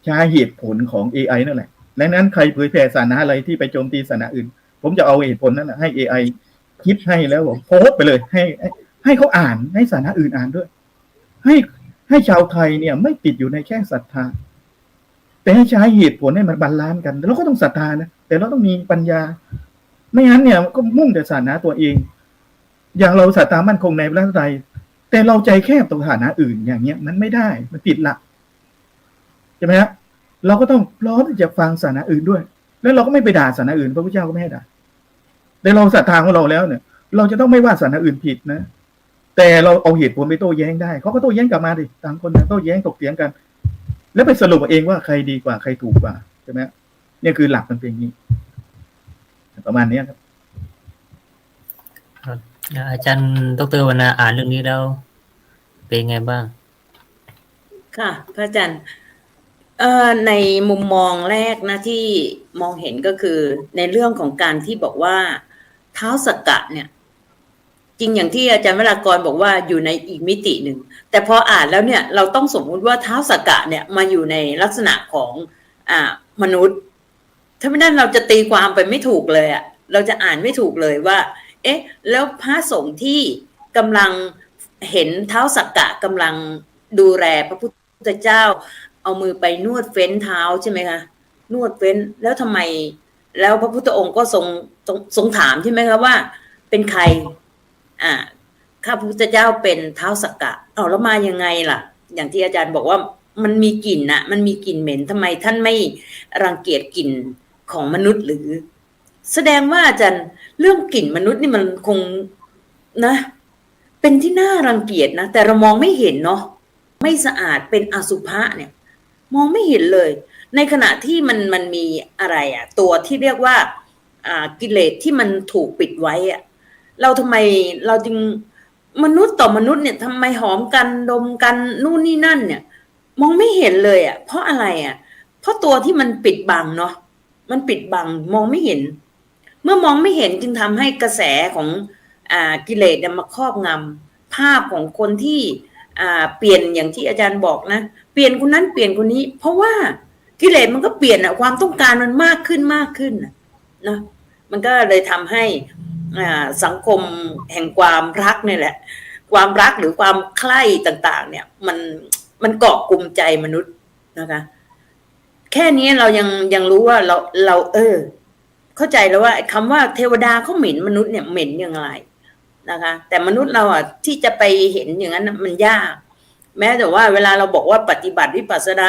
ใช้เหตุผลของ AI นั่นแหละดังนั้นใครเผยแพร่ศาสนาอะไรที่ไปโจมตีศาสนาอื่นผมจะเอาเหตุผลนั้นให้ AI คิดให้แล้วผมโพสต์ไปเลยให้เขาอ่านให้ศาสนาอื่นอ่านด้วยให้ชาวไทยเนี่ยไม่ติดอยู่ในแค่ศรัทธาแต่ให้ใช้เหตุผลให้มันบาลานซ์กันเราก็ต้องศรัทธานะแต่เราต้องมีปัญญาไม่งั้นเนี่ยก็มุ่งแต่ศาสนาตัวเองอย่างเราศรัทธามั่นคงในพระไตรแต่เราใจแคบต่อศาสนาอื่นอย่างเงี้ยมันไม่ได้มันผิดหลักใช่ไหมฮะเราก็ต้องพร้อมที่จะฟังศาสนาอื่นด้วยแล้วเราก็ไม่ไปด่าศาสนาอื่นพระพุทธเจ้าก็ไม่ให้ด่าแต่เราศรัทธาของเราแล้วเนี่ยเราจะต้องไม่ว่าศาสนาอื่นผิดนะแต่เราเอาเหตุผลไปโต้แย้งได้เขาก็โต้แย้งกลับมาดิต่างคนต่างโต้แย้งตกเถียงกันแล้วไปสรุปเองว่าใครดีกว่าใครถูกกว่าใช่ไหมนี่คือหลักมันเป็นอย่างนี้ประมาณนี้ครับอาจารย์ดร.วรรณาอ่านเรื่องนี้แล้วเป็นไงบ้างค่ะพระอาจารย์ในมุมมองแรกนะที่มองเห็นก็คือในเรื่องของการที่บอกว่าท้าวสักกะเนี่ยจริงอย่างที่อาจารย์วรากรบอกว่าอยู่ในอีกมิติหนึ่งแต่พออ่านแล้วเนี่ยเราต้องสมมุติว่าท้าวสักกะเนี่ยมาอยู่ในลักษณะของมนุษย์ถ้าไม่นั้นเราจะตีความไปไม่ถูกเลยอ่ะเราจะอ่านไม่ถูกเลยว่าเอ๊ะแล้วพระสงฆ์ที่กำลังเห็นท้าวสักกะกำลังดูแลพระพุทธเจ้าเอามือไปนวดเฟ้นเท้าใช่ไหมคะนวดเฟ้นแล้วทำไมแล้วพระพุทธองค์ก็ทรงถามใช่ไหมคะว่าเป็นใครข้าพระพุทธเจ้าเป็นท้าวสักกะเอาแล้วมายังไงล่ะอย่างที่อาจารย์บอกว่ามันมีกลิ่นนะมันมีกลิ่นเหม็นทำไมท่านไม่รังเกียจกลิ่นของมนุษย์หรือแสดงว่าอาจารย์เรื่องกลิ่นมนุษย์นี่มันคงนะเป็นที่น่ารังเกียจนะแต่เรามองไม่เห็นเนาะไม่สะอาดเป็นอสุภะเนี่ยมองไม่เห็นเลยในขณะที่มันมีอะไรตัวที่เรียกว่ากิเลสที่มันถูกปิดไว้เราทำไมเราจึงมนุษย์ต่อมนุษย์เนี่ยทำไมหอมกันดมกันนู่นนี่นั่นเนี่ยมองไม่เห็นเลยเพราะอะไรเพราะตัวที่มันปิดบังเนาะมันปิดบังมองไม่เห็นเมื่อมองไม่เห็นจึงทำให้กระแสของกิเลสเนี่ยมาครอบงำภาพของคนที่เปลี่ยนอย่างที่อาจารย์บอกนะเปลี่ยนคนนั้นเปลี่ยนคนนี้เพราะว่ากิเลสมันก็เปลี่ยนความต้องการมันมากขึ้นนะมันก็เลยทำให้สังคมแห่งความรักเนี่ยแหละความรักหรือความใคร่ต่างๆเนี่ยมันเกาะกลุ่มใจมนุษย์นะคะแค่นี้เรายังรู้ว่าเราเข้าใจแล้วว่าคำว่าเทวดาเขาเหม็นมนุษย์เนี่ยเหม็นยังไงนะคะแต่มนุษย์เราที่จะไปเห็นอย่างนั้นมันยากแม้แต่ว่าเวลาเราบอกว่าปฏิบัติวิปัสสนา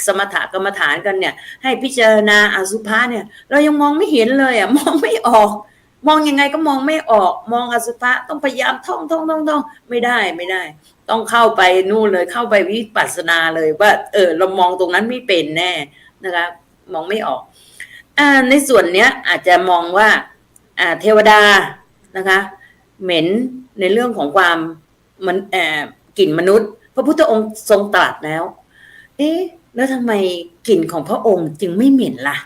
สมถกรรมฐานกันเนี่ยให้พิจารณาอสุภะเนี่ยเรายังมองไม่เห็นเลยมองไม่ออกมองยังไงก็มองไม่ออกมองอสุภะต้องพยายามท่องไม่ได้ต้องเข้าไปนู่นเลยเข้าไปวิปัสสนาเลยว่าเรามองตรงนั้นไม่เป็นแน่นะคะมองไม่ออกในส่วนเนี้ยอาจจะมองว่าเทวดานะคะเหม็นในเรื่องของความมันกลิ่นมนุษย์พระพุทธองค์ทรงตรัสแล้วแล้วทำไมกลิ่นของพระองค์จึงไม่เหม็นล่ะ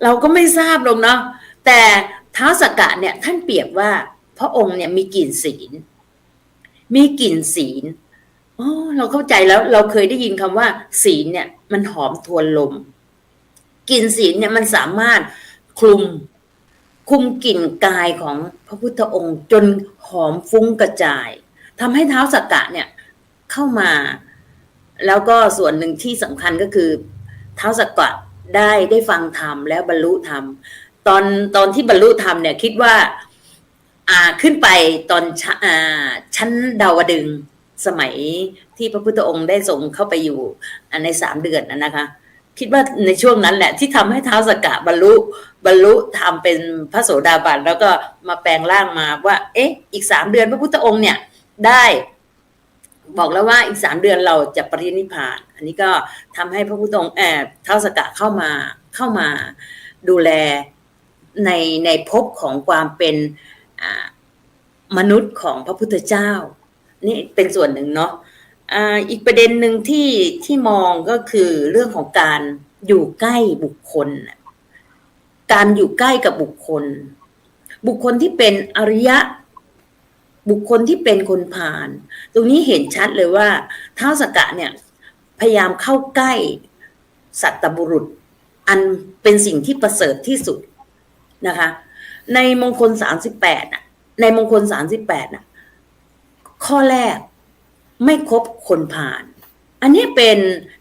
เราก็ไม่ทราบหรอกเนาะแต่ท้าวสักกะเนี่ยท่านเปรียบว่าพระองค์เนี่ยมีกลิ่นศีลเราเข้าใจแล้วเราเคยได้ยินคำว่าศีลเนี่ยมันหอมทวนลมกลิ่นศีลเนี่ยมันสามารถคลุมกลิ่นกายของพระพุทธองค์จนหอมฟุ้งกระจายทำให้ท้าวสักกะเนี่ยเข้ามาแล้วก็ส่วนหนึ่งที่สำคัญก็คือท้าวสักกะได้ฟังธรรมแล้วบรรลุธรรมตอนที่บรรลุธรรมเนี่ยคิดว่าขึ้นไปตอนชั้นดาวดึงส์สมัยที่พระพุทธองค์ได้ทรงเข้าไปอยู่ใน3 เดือนนะคะคิดว่าในช่วงนั้นแหละที่ทำให้ท้าวสักกะบรรลุธรรมเป็นพระโสดาบันแล้วก็มาแปลงร่างมาว่าอีก3 เดือนพระพุทธองค์เนี่ยได้บอกแล้วว่าอีก3 เดือนเราจะปรินิพพานอันนี้ก็ทำให้พระพุทธองค์ท้าวสักกะเข้ามาดูแลในภพของความเป็นมนุษย์ของพระพุทธเจ้านี่เป็นส่วนหนึ่งเนาะอีกประเด็นหนึ่งที่มองก็คือเรื่องของการอยู่ใกล้บุคคลการอยู่ใกล้กับบุคคลที่เป็นอริยะบุคคลที่เป็นคนผ่านตรงนี้เห็นชัดเลยว่าท้าวสักกะเนี่ย พยายามเข้าใกล้สัตบุรุษอันเป็นสิ่งที่ประเสริฐที่สุดนะคะในมงคล38น่ะในมงคล38น่ะข้อแรกไม่คบคนพาลอันนี้เ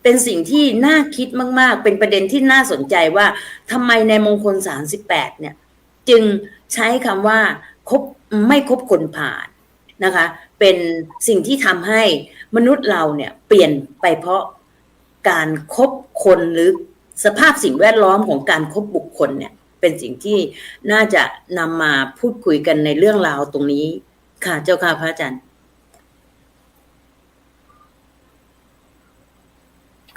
ป็นสิ่งที่น่าคิดมากๆเป็นประเด็นที่น่าสนใจว่าทำไมในมงคล38เนี่ยจึงใช้คำว่าไม่คบคนพาลนะคะเป็นสิ่งที่ทำให้มนุษย์เราเนี่ยเปลี่ยนไปเพราะการคบคนหรือสภาพสิ่งแวดล้อมของการคบบุคคลเนี่ยเป็นสิ่งที่น่าจะนำมาพูดคุยกันในเรื่องราวตรงนี้ค่ะเจ้าค่ะพระอาจารย์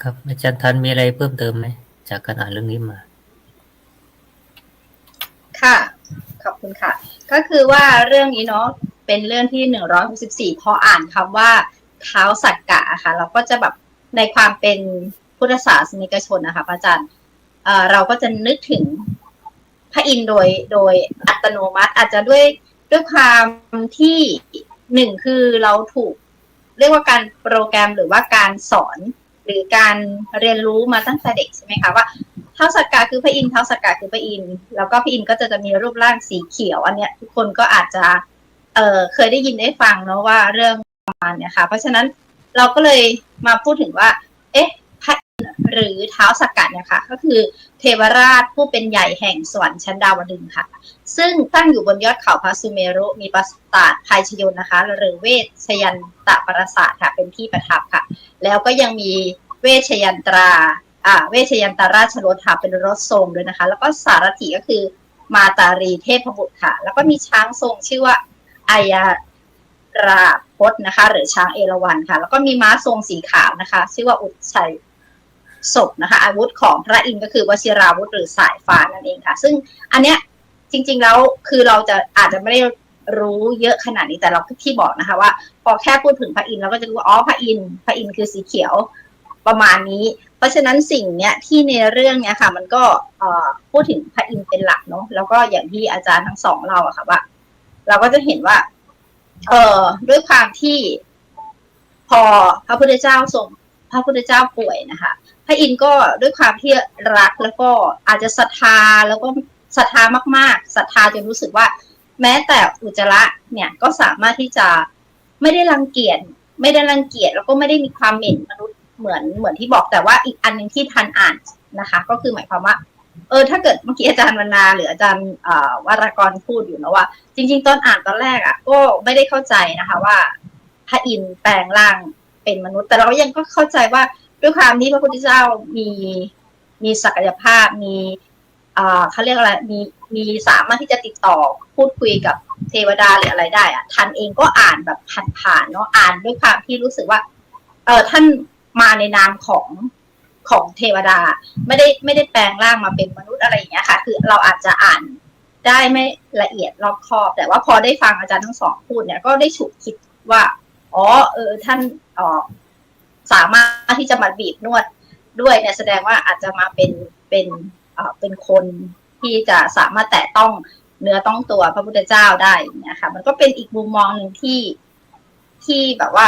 ครับอาจารย์ทันมีอะไรเพิ่มเติมไหมจากการอ่านเรื่องนี้มาค่ะขอบคุณค่ะก็คือว่าเรื่องนี้เนาะเป็นเรื่องที่164พออ่านคำว่าท้าวสักกะค่ะเราก็จะแบบในความเป็นพุทธศาสนิกชนนะคะพระอาจารย์เราก็จะนึกถึงพระอินทร์โดยอัตโนมัติอาจจะด้วยความที่หนึ่งคือเราถูกเรียกว่าการโปรแกรมหรือว่าการสอนหรือการเรียนรู้มาตั้งแต่เด็กใช่ไหมคะว่าท้าวสักกะคือพระอินทร์ท้าวสักกะคือพระอินทร์แล้วก็พระอินทร์ก็จะมีรูปร่างสีเขียวอันเนี้ยทุกคนก็อาจจะเคยได้ยินได้ฟังเนาะว่าเรื่องประมาณเนี้ยค่ะเพราะฉะนั้นเราก็เลยมาพูดถึงว่าเอ๊ะพระอินทร์หรือท้าวสักกะเนี่ยค่ะก็คือเทวราชผู้เป็นใหญ่แห่งสวรรค์ชั้นดาวดึงส์ค่ะซึ่งตั้งอยู่บนยอดเขาพระสุเมรุมีปราสาทภัยชยนนะคะหรือเวชยันตปราสาทค่ะเป็นที่ประทับค่ะแล้วก็ยังมีเวชยันตราชรถค่ะเป็นรถทรงด้วยนะคะแล้วก็สารถีก็คือมาตารีเทพบุตรค่ะแล้วก็มีช้างทรงชื่อว่าอายาราพจน์นะคะหรือช้างเอราวัณค่ะแล้วก็มีม้าทรงสีขาวนะคะชื่อว่าอุชัยศพนะคะอาวุธของพระอินทร์ก็คือวชิราวุธหรือสายฟ้านั่นเองค่ะซึ่งอันเนี้ยจริงๆแล้วคือเราอาจจะไม่ได้รู้เยอะขนาดนี้แต่เราที่บอกนะคะว่าพอแค่พูดถึงพระอินทร์เราก็จะรู้ว่าอ๋อพระอินทร์คือสีเขียวประมาณนี้เพราะฉะนั้นสิ่งเนี้ยที่ในเรื่องเนี้ยค่ะมันก็พูดถึงพระอินทร์เป็นหลักเนาะแล้วก็อย่างที่อาจารย์ทั้งสองเราอะค่ะว่าเราก็จะเห็นว่าด้วยความที่พอพระพุทธเจ้าป่วยนะคะพระอินทร์ก็ด้วยความที่รักแล้วก็อาจจะศรัทธาแล้วก็ศรัทธามากๆศรัทธาจนรู้สึกว่าแม้แต่อุจจาระเนี่ยก็สามารถที่จะไม่ได้รังเกียจแล้วก็ไม่ได้มีความเหม็นมนุษย์เหมือนที่บอกแต่ว่าอีกอันนึงที่ทันอ่านนะคะก็คือหมายความว่าถ้าเกิดเมื่อกี้อาจารย์วรรณาหรืออาจารย์วรากรพูดอยู่นะว่าจริงๆตอนอ่านตอนแรกอ่ะก็ไม่ได้เข้าใจนะคะว่าพระอินทร์แปลงร่างเป็นมนุษย์แต่เรายังก็เข้าใจว่าด้วยความที่พระพุทธเจ้ามีศักยภาพมีเขาเรียกอะไรมีสามารถที่จะติดต่อพูดคุยกับเทวดาหรืออะไรได้อ่ะท่านเองก็อ่านแบบผ่านๆเนาะอ่านด้วยความที่รู้สึกว่าท่านมาในนามของเทวดาไม่ได้แปลงร่างมาเป็นมนุษย์อะไรอย่างเงี้ยค่ะคือเราอาจจะอ่านได้ไม่ละเอียดรอบคอบแต่ว่าพอได้ฟังอาจารย์ทั้งสองพูดเนี่ยก็ได้ฉุกคิดว่าอ๋อท่านสามารถที่จะมาบีบนวดด้วยเนี่ยแสดงว่าอาจจะมาเป็นคนที่จะสามารถแตะต้องเนื้อต้องตัวพระพุทธเจ้าได้เนี่ยค่ะมันก็เป็นอีกมุมมองหนึ่งที่แบบว่า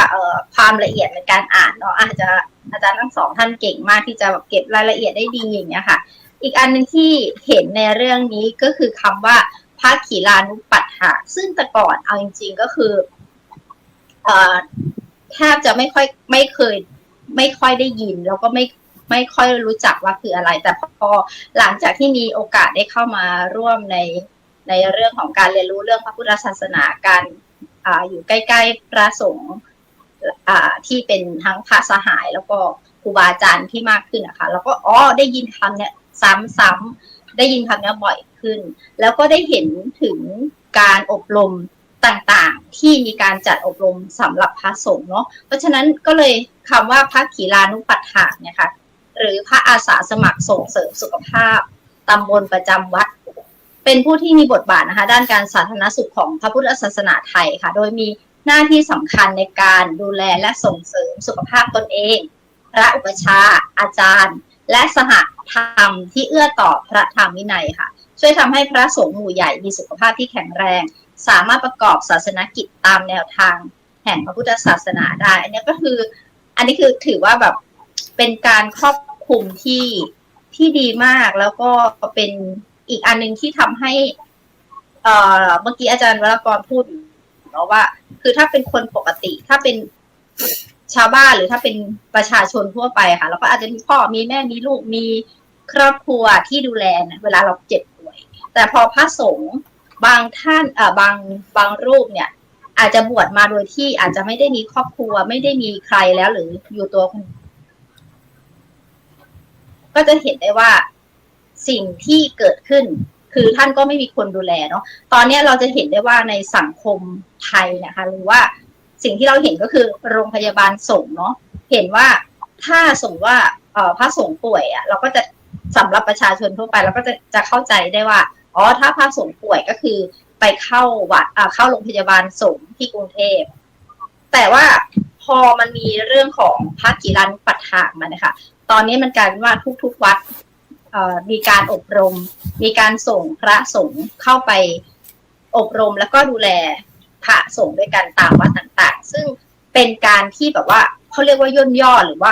ความละเอียดในการอ่านเนาะอาจารย์ทั้งสองท่านเก่งมากที่จะแบบเก็บรายละเอียดได้ดีอย่างเงี้ยค่ะอีกอันนึงที่เห็นในเรื่องนี้ก็คือคำว่าพระขีลานุปัฏฐะซึ่งแต่ก่อนเอาจริงๆก็คือแทบจะไม่ค่อยได้ยินแล้วก็ไม่ค่อยรู้จักว่าคืออะไรแต่พอหลังจากที่มีโอกาสได้เข้ามาร่วมในเรื่องของการเรียนรู้เรื่องพระพุทธศาสนาการอยู่ใกล้ๆพระสงฆ์ที่เป็นทั้งพระสหายแล้วก็ครูบาอาจารย์ที่มากขึ้นนะคะแล้วก็ได้ยินคำเนี้ยซ้ำๆได้ยินคำนี้บ่อยขึ้นแล้วก็ได้เห็นถึงการอบรมต่างๆที่มีการจัดอบรมสำหรับพระสงฆ์เนาะเพราะฉะนั้นก็เลยคำว่าพระขีลานุปัฏฐะเนี่ยค่ะหรือพระอาสาสมัครส่งเสริมสุขภาพตำบลประจำวัดเป็นผู้ที่มีบทบาทนะคะด้านการสาธารณสุขของพระพุทธศาสนาไทยค่ะโดยมีหน้าที่สำคัญในการดูแลและส่งเสริมสุขภาพตนเองพระอุปชาอาจารย์และสหธรรมที่เอื้อต่อพระธรรมวินัยค่ะช่วยทำให้พระสงฆ์หมู่ใหญ่มีสุขภาพที่แข็งแรงสามารถประกอบศาสนกิจตามแนวทางแห่งพระพุทธศาสนาได้อันนี้คือถือว่าแบบ เป็นการครอบคลุมที่ดีมากแล้วก็เป็นอีกอันนึงที่ทำให้เมื่อกี้อาจารย์วรกรพูดเนาะว่าคือถ้าเป็นคนปกติถ้าเป็นชาวบ้านหรือถ้าเป็นประชาชนทั่วไปค่ะแล้วก็อาจจะมีพ่อมีแม่มีลูกมีครอบครัวที่ดูแลนะเวลาเราเจ็บป่วยแต่พอพระสงฆ์บางท่านบางรูปเนี่ยอาจจะบวชมาโดยที่อาจจะไม่ได้มีครอบครัวไม่ได้มีใครแล้วหรืออยู่ตัวคนก็จะเห็นได้ว่าสิ่งที่เกิดขึ้นคือท่านก็ไม่มีคนดูแลเนาะตอนนี้เราจะเห็นได้ว่าในสังคมไทยนะคะหรือว่าสิ่งที่เราเห็นก็คือโรงพยาบาลสงฆ์เนาะเห็นว่าถ้าสมมติว่าพระสงฆ์ป่วยเราก็จะสำหรับประชาชนทั่วไปเราก็จะเข้าใจได้ว่าอ๋อถ้าพระสงฆ์ป่วยก็คือไปเข้าวัดเข้าโรงพยาบาลสงฆ์ที่กรุงเทพแต่ว่าพอมันมีเรื่องของพระกิรันปัฏฐานมานะคะตอนนี้มันกลายเป็นว่าทุกๆวัดมีการอบรมมีการส่งพระสงฆ์เข้าไปอบรมแล้วก็ดูแลพระสงฆ์ด้วยกันตามวัดต่างๆซึ่งเป็นการที่แบบว่าเขาเรียกว่าย่นย่อหรือว่า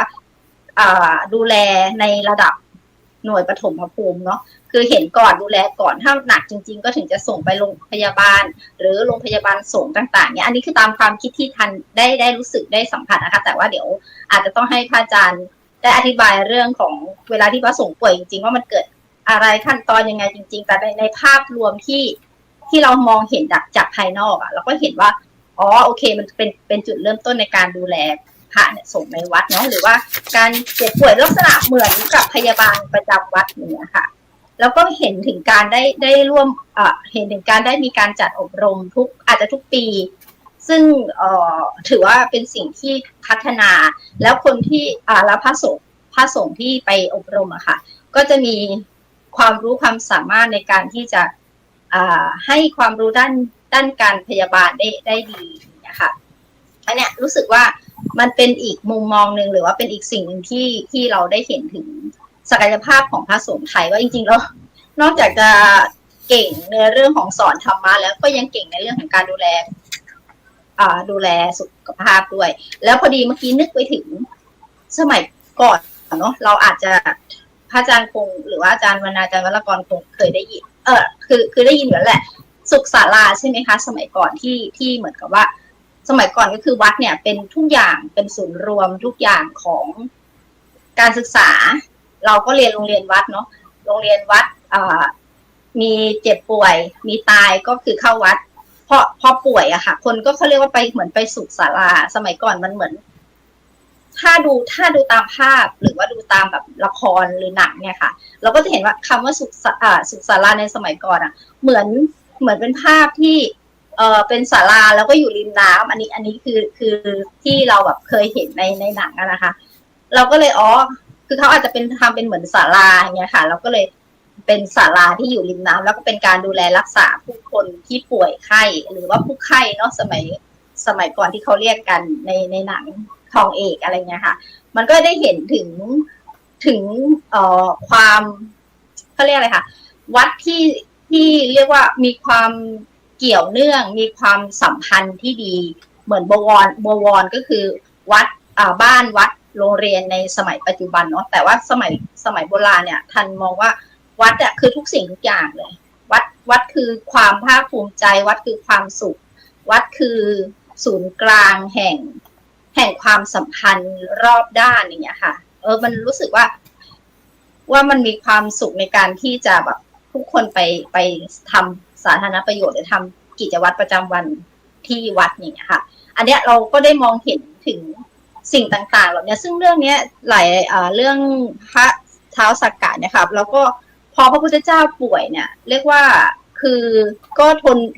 ดูแลในระดับหน่วยปฐมภูมิเนาะคือเห็นก่อนดูแลก่อนถ้าหนักจริงๆก็ถึงจะส่งไปโรงพยาบาลหรือโรงพยาบาลสงฆ์ต่างๆเนี่ยอันนี้คือตามความคิดที่ทันได้รู้สึกได้สัมผัสนะคะแต่ว่าเดี๋ยวอาจจะต้องให้พระอาจารย์ได้อธิบายเรื่องของเวลาที่พระสงฆ์ป่วยจริงๆว่ามันเกิดอะไรขั้นตอนยังไงจริงๆแต่ในภาพรวมที่เรามองเห็นจากภายนอกเราก็เห็นว่าอ๋อโอเคมันเป็นจุดเริ่มต้นในการดูแลพระเนี่ยส่งในวัดเนาะหรือว่าการเจ็บป่วยลักษณะเหมือนกับพยาบาลประจำวัดเนี่ยค่ะแล้วก็เห็นถึงการได้ร่วมเห็นถึงการได้มีการจัดอบรมอาจจะทุกปีซึ่งถือว่าเป็นสิ่งที่พัฒนาแล้วคนที่แล้วพระสงฆ์ที่ไปอบรมอะค่ะก็จะมีความรู้ความสามารถในการที่จะให้ความรู้ด้านการพยาบาลได้ดีนะคะอันเนี้ยรู้สึกว่ามันเป็นอีกมุมมองหนึ่งหรือว่าเป็นอีกสิ่งหนึ่งที่เราได้เห็นถึงศักยภาพของพระสงฆ์ไทยว่าจริงๆแล้วนอกจากจะเก่งในเรื่องของสอนธรรมะแล้วก็ยังเก่งในเรื่องของการดูแลสุขภาพด้วยแล้วพอดีเมื่อกี้นึกไปถึงสมัยก่อนเนาะเราอาจจะพระอาจารย์คงหรือว่าอาจารย์วรรณาจารย์วรกรคงเคยได้ยินคือได้ยินอยู่แล้วแหละสุขศาลาใช่ไหมคะสมัยก่อนที่เหมือนกับว่าสมัยก่อนก็คือวัดเนี่ยเป็นทุกอย่างเป็นศูนย์รวมทุกอย่างของการศึกษาเราก็เรียนโรงเรียนวัดเนาะโรงเรียนวัดมีเจ็บป่วยมีตายก็คือเข้าวัดพอป่วยอะค่ะคนก็เขาเรียกว่าไปเหมือนไปสุขศาลาสมัยก่อนมันเหมือนถ้าดูตามภาพหรือว่าดูตามแบบละครหรือหนังเนี่ยค่ะเราก็จะเห็นว่าคำว่าสุขศาลาในสมัยก่อนอะเหมือนเป็นภาพที่เป็นศาลาแล้วก็อยู่ริมน้ำอันนี้คือที่เราแบบเคยเห็นในหนังนะคะเราก็เลยคือเขาอาจจะทำเป็นเหมือนศาลาอย่างเงี้ยค่ะเราก็เลยเป็นศาลาที่อยู่ริมน้ำแล้วก็เป็นการดูแลรักษาผู้คนที่ป่วยไข้หรือว่าผู้ไข้เนาะสมัยก่อนที่เขาเรียกกันในหนังทองเอกอะไรเงี้ยค่ะมันก็ได้เห็นถึงความเขาเรียกอะไรค่ะวัดที่เรียกว่ามีความเกี่ยวเนื่องมีความสัมพันธ์ที่ดีเหมือนบวรก็คือวัดบ้านวัดโรงเรียนในสมัยปัจจุบันเนาะแต่ว่าสมัยโบราณเนี่ยท่านมองว่าวัดอะคือทุกสิ่งทุกอย่างเลยวัดคือความภาคภูมิใจวัดคือความสุขวัดคือศูนย์กลางแห่งความสัมพันธ์รอบด้านอย่างเงี้ยค่ะมันรู้สึกว่ามันมีความสุขในการที่จะแบบทุกคนไปทำสาธารณประโยชน์หรือทำกิจวัตรประจำวันที่วัดอย่างเงี้ยค่ะอันเนี้ยเราก็ได้มองเห็นถึงสิ่งต่างๆเหล่านี้ซึ่งเรื่องนี้หลายเรื่องพระเท้าสักกะเนี่ยค่ะแล้วก็พอพระพุทธเจ้าป่วยเนี่ยเรียกว่าคือก็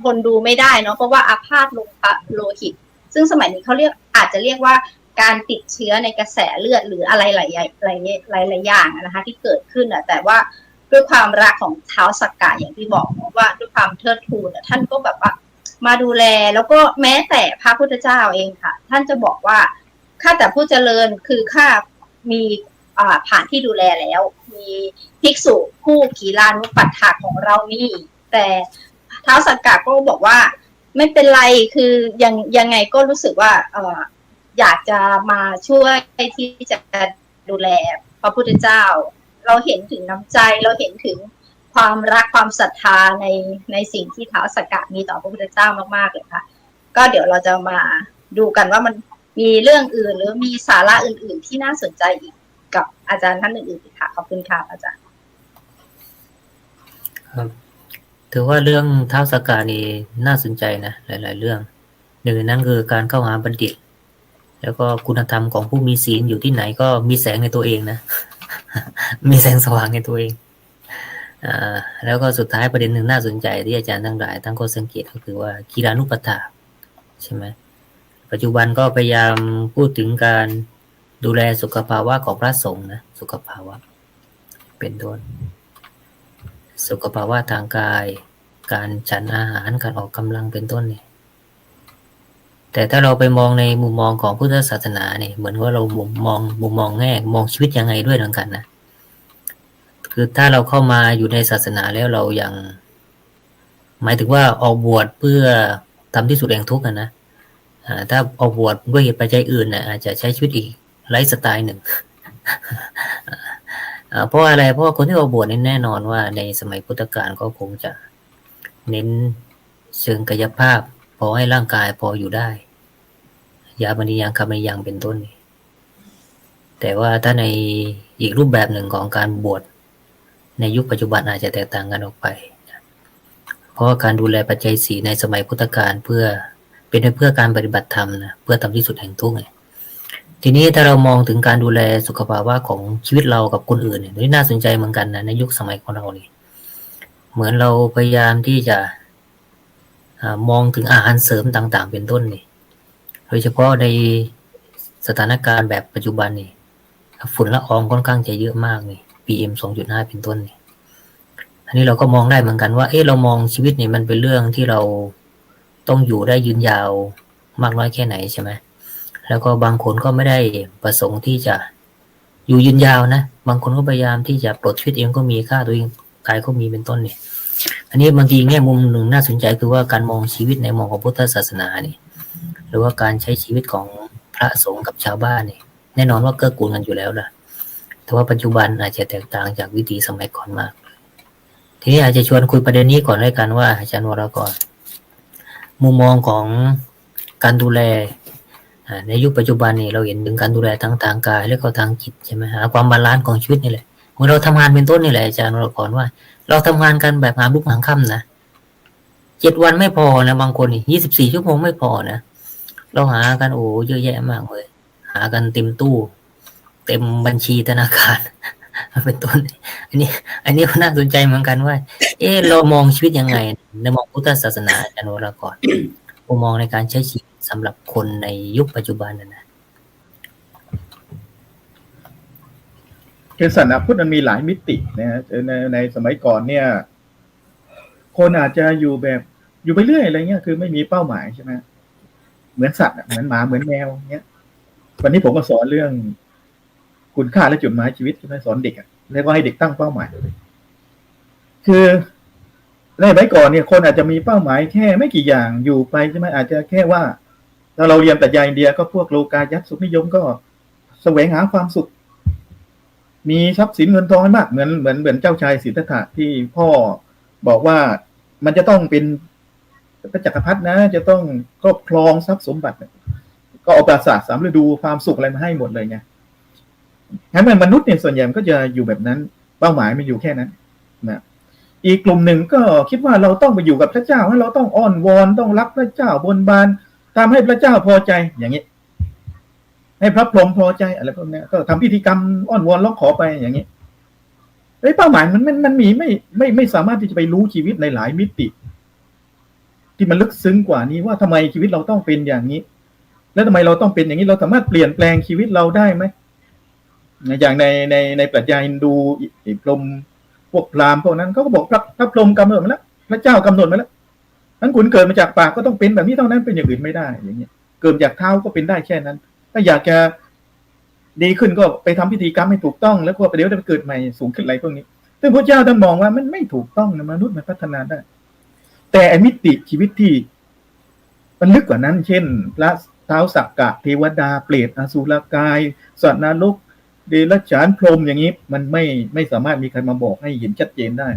ทนดูไม่ได้เนาะเพราะว่าอาพาธลงพระโลหิตซึ่งสมัยนี้เขาอาจจะเรียกว่าการติดเชื้อในกระแสเลือดหรืออะไรหลายอย่างนะคะที่เกิดขึ้นแต่ว่าด้วยความรักของเท้าสักกะอย่างที่บอกว่าด้วยความเทิดทูนท่านก็แบบว่ามาดูแลแล้วก็แม้แต่พระพุทธเจ้าเองค่ะท่านจะบอกว่าข้าแต่ผู้เจริญคือข้ามีผ่านที่ดูแลแล้วมีภิกษุผู้กีฬานุปัฏฐานของเรานี่แต่เท้าสักกะก็บอกว่าไม่เป็นไรคือยังไงก็รู้สึกว่าอยากจะมาช่วยที่จะ ดูแลพระพุทธเจ้าเราเห็นถึงน้ำใจเราเห็นถึงความรักความศรัทธาในสิ่งที่ท้าวสักกะมีต่อพระพุทธเจ้ามากๆเลยค่ะก็เดี๋ยวเราจะมาดูกันว่ามันมีเรื่องอื่นหรือมีสาระอื่นๆที่น่าสนใจอีกกับอาจารย์ท่านอื่นๆค่ะขอบคุณค่ะอาจารย์ ครับถือว่าเรื่องท้าวสักกะนี่น่าสนใจนะหลายๆเรื่องหนึ่งในนั้นคือการเข้าหาบัณฑิตแล้วก็คุณธรรมของผู้มีศีลอยู่ที่ไหนก็มีแสงในตัวเองนะ มีแสงสว่างในตัวเองแล้วก็สุดท้ายประเด็นหนึ่งน่าสนใจที่อาจารย์ทั้งหลายตั้งข้อสังเกตก็คือว่ากีฬานุปัฏฐานใช่ไหมปัจจุบันก็พยายามพูดถึงการดูแลสุขภาวะของพระสงฆ์นะสุขภาวะเป็นต้นสุขภาวะทางกายการฉันอาหารการออกกำลังเป็นต้นเนี่ยแต่ถ้าเราไปมองในมุมมองของพุทธศาสนาเนี่ยเหมือนว่าเรามุมมองแง่มองชีวิตยังไงด้วยเหมือนกันนะคือถ้าเราเข้ามาอยู่ในศาสนาแล้วเรายังหมายถึงว่าออกบวชเพื่อทำที่สุดแห่งทุกข์นะถ้าออกบวชด้วยเหตุปัจจัยอื่นนะอาจจะใช้ชีวิตอีกไลฟ์สไตล์หนึ่ง เพราะอะไรเพราะว่าคนที่ออกบวชนี่แน่นอนว่าในสมัยพุทธกาลก็คงจะเน้นเชิงกายภาพพอให้ร่างกายพออยู่ได้ยาบริยังคำนิยังเป็นต้นนี่แต่ว่าถ้าในอีกรูปแบบหนึ่งของการบวชในยุคปัจจุบันอาจจะแตกต่างกันออกไปเพราะการดูแลปัจจัยสี่ในสมัยพุทธกาลเพื่อการปฏิบัติธรรมนะเพื่อทำที่สุดแห่งทุกข์ไงทีนี้ถ้าเรามองถึงการดูแลสุขภาวะของชีวิตเรากับคนอื่นเนี่ยนี่น่าสนใจเหมือนกันนะในยุคสมัยของเรานี่เหมือนเราพยายามที่จะมองถึงอาหารเสริมต่างๆเป็นต้นนี่โดยเฉพาะในสถานการณ์แบบปัจจุบันนี่ฝุ่นละอองค่อนข้างจะเยอะมากนี่ PM 2.5 เป็นต้นนี่อันนี้เราก็มองได้เหมือนกันว่าเรามองชีวิตนี่มันเป็นเรื่องที่เราต้องอยู่ได้ยืนยาวมากน้อยแค่ไหนใช่ไหมแล้วก็บางคนก็ไม่ได้ประสงค์ที่จะอยู่ยืนยาวนะบางคนก็พยายามที่จะปลดชีวิตเองก็มีฆ่าตัวเองตายก็มีเป็นต้นนี่อันนี้บางทีแง่มุมหนึ่งน่าสนใจคือว่าการมองชีวิตในมุมของพุทธศาสนานี่หรือว่าการใช้ชีวิตของพระสงฆ์กับชาวบ้านนี่แน่นอนว่าเกื้อกูลกันอยู่แล้วล่ะแต่ว่าปัจจุบันอาจจะแตกต่างจากวิถีสมัยก่อนมากทีนี้อาจจะชวนคุยประเด็นนี้ก่อนเลยกันว่าอาจารย์วรกรมุมมองของการดูแลในยุคปัจจุบันนี่เราเห็นถึงการดูแลทั้งทางกายและก็ทางจิตใช่ไหมหาความบาลานซ์ของชีวิตนี่แหละเมื่อเราทำงานเป็นต้นนี่แหละอาจารย์วรกรว่าเราทำงานกันแบบหามรุ่งหามค่ำนะ7 วันไม่พอนะบางคนนี่24 ชั่วโมงไม่พอนะเราหากันโอ้เยอะแยะมากเลยหากันเต็มตู้เต็มบัญชีธนาคารเป็นต้นอันนี้ก็น่าสนใจเหมือนกันว่าเรามองชีวิตยังไงในมองพุทธศาสนาอาจารย์วรกรมุมมองในการใช้ชีวิตสำหรับคนในยุคปัจจุบันนะคือศาสนาพุทธมันมีหลายมิตินะฮะในสมัยก่อนเนี่ยคนอาจจะอยู่แบบอยู่ไปเรื่อยอะไรเงี้ยคือไม่มีเป้าหมายใช่ไหมเหมือนสัตว์เหมือนหมาเหมือนแมวเงี้ยวันนี้ผมก็สอนเรื่องคุณค่าและจุดหมายชีวิตใช่ไหมสอนเด็กเรียกว่าให้เด็กตั้งเป้าหมายคือในสมัยก่อนเนี่ยคนอาจจะมีเป้าหมายแค่ไม่กี่อย่างอยู่ไปใช่ไหมอาจจะแค่ว่าถ้าเราเรียนปรัชญาอินเดียก็พวกโลกายัตสุขนิยมก็แสวงหาความสุขมีทรัพย์สินเงินทองมากเหมือนเจ้าชายสิทธัตถะที่พ่อบอกว่ามันจะต้องเป็นพระจักรพรรดินะจะต้องครอบครองทรัพย์สมบัติก็เอาปราสาท3 ฤดูความสุขอะไรมาให้หมดเลยไงงั้นมนุษย์เนี่ยส่วนใหญ่ก็จะอยู่แบบนั้นเป้าหมายมันอยู่แค่นั้นนะอีกกลุ่มหนึ่งก็คิดว่าเราต้องไปอยู่กับพระเจ้าให้เราต้องอ้อนวอนต้องรักพระเจ้าบนบานทำให้พระเจ้าพอใจอย่างนี้ให้พระพรหมพอใจอะไรพวกนี้ก็ทำพิธีกรรมอ้อนวอนร้องขอไปอย่างนี้เป้าหมายมันมีไม่สามารถที่จะไปรู้ชีวิตในหลายมิติที่มันลึกซึ้งกว่านี้ว่าทำไมชีวิตเราต้องเป็นอย่างนี้แล้วทำไมเราต้องเป็นอย่างนี้เราสามารถเปลี่ยนแปลงชีวิตเราได้ไหมอย่างในปรัชญาฮินดูพรหมพวกพราหมณ์พวกนั้นเขาก็บอกพระพรหมกำหนดมาแล้วพระเจ้ากำหนดมาแล้วนั้นคุณเกิดมาจากปากก็ต้องเป็นแบบนี้เท่านั้นเป็นอย่างอื่นไม่ได้อย่างเงี้ยเกิดจากเท้าก็เป็นได้แค่นั้นถ้าอยากจะดีขึ้นก็ไปทำพิธีกรรมให้ถูกต้องแล้วก็ไปเดี๋ยวจะเกิดใหม่สูงขึ้นอะไรพวกนี้ซึ่งพระเจ้าท่านมองว่ามันไม่ถูกต้องนะมนุษย์มันพัฒนาได้แต่มิติชีวิตที่มันลึกกว่านั้นเช่นพระท้าวสักกะเทวดาเปรตอสุรกายสัตว์นรก เดรัจฉานพรหมอย่างนี้มันไม่สามารถมีใครมาบอกให้เห็นชัดเจนได้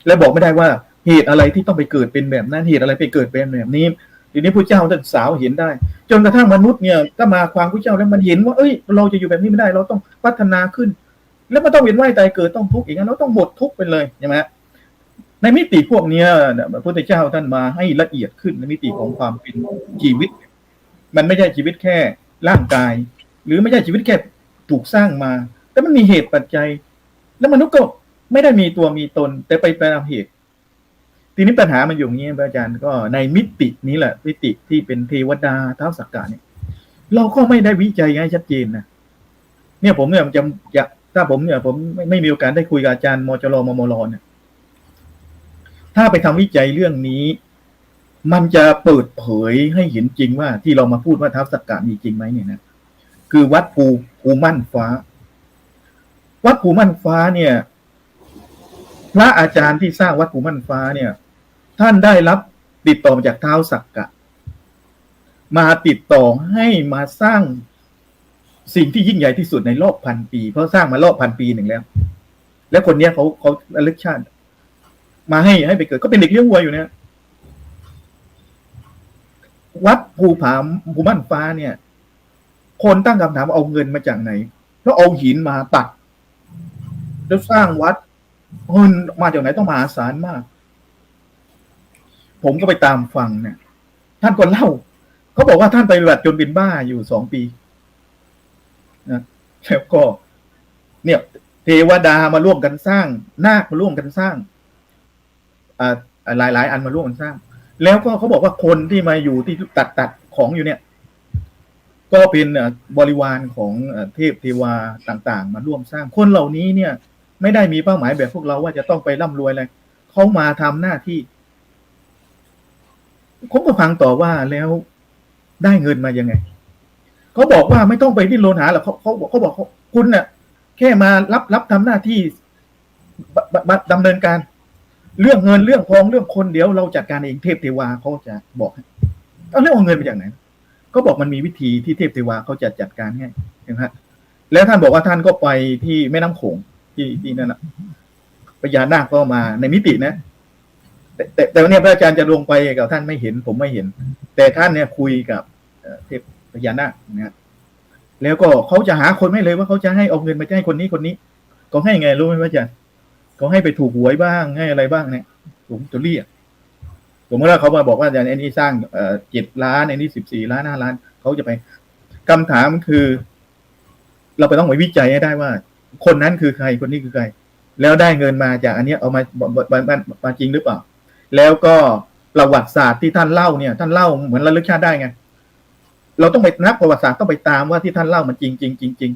และบอกไม่ได้ว่าเหตุอะไรที่ต้องไปเกิดเป็นแบบนั้นเหตุอะไรไปเกิดเป็นแบบนี้ทีนี้พระเจ้าท่านสาวเห็นได้ จนกระทั่งมนุษย์เนี่ยก็มาความพระเจ้าแล้วมันเห็นว่าเอ้ยเราจะอยู่แบบนี้ไม่ได้เราต้องพัฒนาขึ้น แล้วมันต้องเวียนว่ายตายเกิดต้องทุกข์อีกแล้วเราต้องหมดทุกข์ไปเลยใช่ไหมในมิติพวกเนี้ยพระพุทธเจ้าท่านมาให้ละเอียดขึ้นในมิติของความเป็นชีวิต มันไม่ใช่ชีวิตแค่ร่างกาย หรือไม่ใช่ชีวิตแค่ถูกสร้างมา แต่มันมีเหตุปัจจัย แล้วมนุษย์ก็ไม่ได้มีตัวมีตน แต่ไปตามเหตุ ทีนี้ปัญหามันอยู่อย่างนี้อาจารย์ก็ในมิตินี้แหละมิติที่เป็นเทวดาท้าวสักกะเนี่ยเราก็ไม่ได้วิจัยให้ชัดเจนนะเนี่ยผมเนี่ยจะถ้าผมเนี่ยผมไม่มีโอกาสได้คุยกับอาจารย์มจรมมรเนี่ยถ้าไปทำวิจัยเรื่องนี้ มันจะเปิดเผยให้เห็นจริงว่าที่เรามาพูดว่าท้าวสักกะมีจริงไหมเนี่ยนะคือวัดภูมั่นฟ้าวัดภูมั่นฟ้าเนี่ยพระอาจารย์ที่สร้างวัดภูมั่นฟ้าเนี่ยท่านได้รับติดต่อมาจากท้าวสักกะมาติดต่อให้มาสร้างสิ่งที่ยิ่งใหญ่ที่สุดในรอบพันปีเพราะสร้างมารอบพันปีหนึ่งแล้วคนเนี้ยเขาระลึกชาติมาให้ไปเกิดก็เป็นเด็กเลี้ยงวัวอยู่เนี่ยวัดภูมั่นฟ้าเนี่ยคนตั้งคำถามว่าเอาเงินมาจากไหนเพราะเอาหินมาตัดแล้วสร้างวัดเงินมาจากไหนต้องมหาศาลมากผมก็ไปตามฟังเนี่ยท่านก็เล่าเขาบอกว่าท่านไปปฏิบัติจนเป็นบ้าอยู่2 ปีนะแล้วก็เนี่ยเทวดามาร่วมกันสร้างนาคมาร่วมกันสร้างหลายอันมาร่วมกันสร้างแล้วก็เขาบอกว่าคนที่มาอยู่ที่ตัดของอยู่เนี่ยก็เป็นบริวารของเทพเทวาต่างๆมาร่วมสร้างคนเหล่านี้เนี่ยไม่ได้มีเป้าหมายแบบพวกเราว่าจะต้องไปร่ำรวยอะไรเขามาทำหน้าที่ผมก็ฟังต่อว่าแล้วได้เงินมายังไงเขาบอกว่าไม่ต้องไปดิ้นรนหาหรอกเขาบอกคุณน่ะแค่มารับทำหน้าที่ดำเนินการเรื่องเงินเรื่องทองเรื่องคนเดี๋ยวเราจัดการเองเทพเทวาเขาจะบอกเอาเรื่องเอาเงินมาจากไหนก็บอกมันมีวิธีที่เทพเทวาเขาจะจัดการให้นะฮะแล้วท่านบอกว่าท่านก็ไปที่แม่น้ำโขงที่นั่นแหละพญานาคก็มาในมิตินะแต่วันนี้พระอาจารย์จะลงไปกับท่านไม่เห็นผมไม่เห็นแต่ท่านเนี่ยคุยกับเทพพญานาคนะแล้วก็เขาจะหาคนไม่เลยว่าเขาจะให้เอาเงินมาให้คนนี้ก็ให้ไงรู้ไหมพระอาจารย์เขาให้ไปถูกหวยบ้างให้อะไรบ้างเนี่ยผมจะเรียกสมมติว่าเขามาบอกว่าอย่างนี้สร้าง7 ล้านอันนี้14 ล้าน5 ล้านเขาจะไปคำถามคือเราไปต้องไปวิจัยให้ได้ว่าคนนั้นคือใครคนนี้คือใครแล้วได้เงินมาจากอันนี้เอามาจริงหรือเปล่าแล้วก็ประวัติศาสตร์ที่ท่านเล่าเนี่ยท่านเล่าเหมือนระลึกชาติได้ไงเราต้องไปนักประวัติศาสตร์ต้องไปตามว่าที่ท่านเล่ามันจริง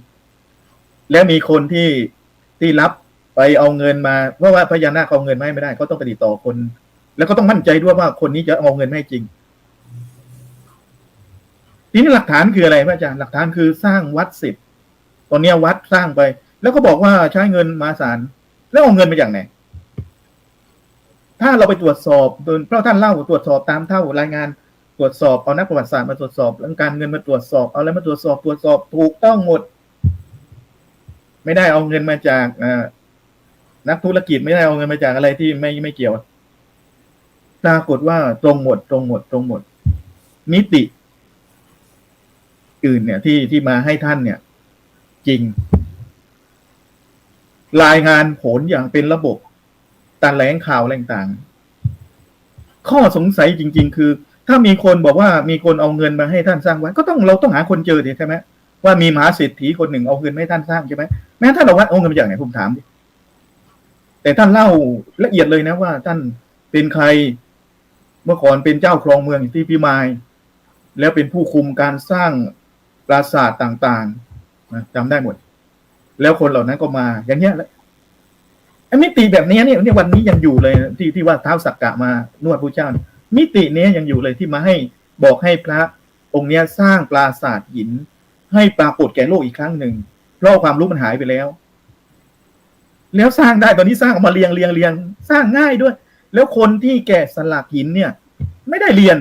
แล้วมีคนที่รับไปเอาเงินมาเพราะว่าพญานาคเอาเงินไม่ได้เขาต้องไปติดต่อคนแล้วก็ต้องมั่นใจด้วยว่าคนนี้จะเอาเงินให้จริงทีนี้หลักฐานคืออะไรพระอาจารย์หลักฐานคือสร้างวัดเสร็จตอนนี้วัดสร้างไปแล้วก็บอกว่าใช้เงินมหาศาลแล้วเอาเงินมาจากไหนถ้าเราไปตรวจสอบเพราะท่านเล่าตรวจสอบตามเท่ารายงานตรวจสอบเอานักประวัติศาสตร์มาตรวจสอบเรื่องการเงินมาตรวจสอบเอาอะไรมาตรวจสอบถูกต้องหมดไม่ได้เอาเงินมาจากนักธุรกิจไม่ได้เอาเงินมาจากอะไรที่ไม่เกี่ยวปรากฏว่าตรงหมดมิติอื่นเนี่ยที่มาให้ท่านเนี่ยจริงรายงานผลอย่างเป็นระบบแถลงข่าวอะไรต่างๆข้อสงสัยจริงๆคือถ้ามีคนบอกว่ามีคนเอาเงินมาให้ท่านสร้างไว้ก็เราต้องหาคนเจอดิใช่ไหมว่ามีมหาเศรษฐีคนหนึ่งเอาเงินให้ท่านสร้างใช่ไหมแม้ท่านเอาเงินมาจากไหนผมถามดิแต่ท่านเล่าละเอียดเลยนะว่าท่านเป็นใครเมื่อก่อนเป็นเจ้าครองเมืองที่พิมายแล้วเป็นผู้คุมการสร้างปราสาทต่างๆนะจำได้หมดแล้วคนเหล่านั้นก็มาอย่างเงี้ยแล้วมิติแบบนี้เนี่ยวันนี้ยังอยู่เลยที่ว่าท้าวสักกะมานวดพระเจ้ามิตินี้ยังอยู่เลยที่มาให้บอกให้พระองค์เนี้ยสร้างปราสาทหินให้ปรากฏแก่โลกอีกครั้งหนึ่งเพราะความรู้มันหายไปแล้วสร้างได้ตอนนี้สร้างออกมาเรียงสร้างง่ายด้วยแล้วคนที่แกะสลักหินเนี่ยไม่ได้เรียน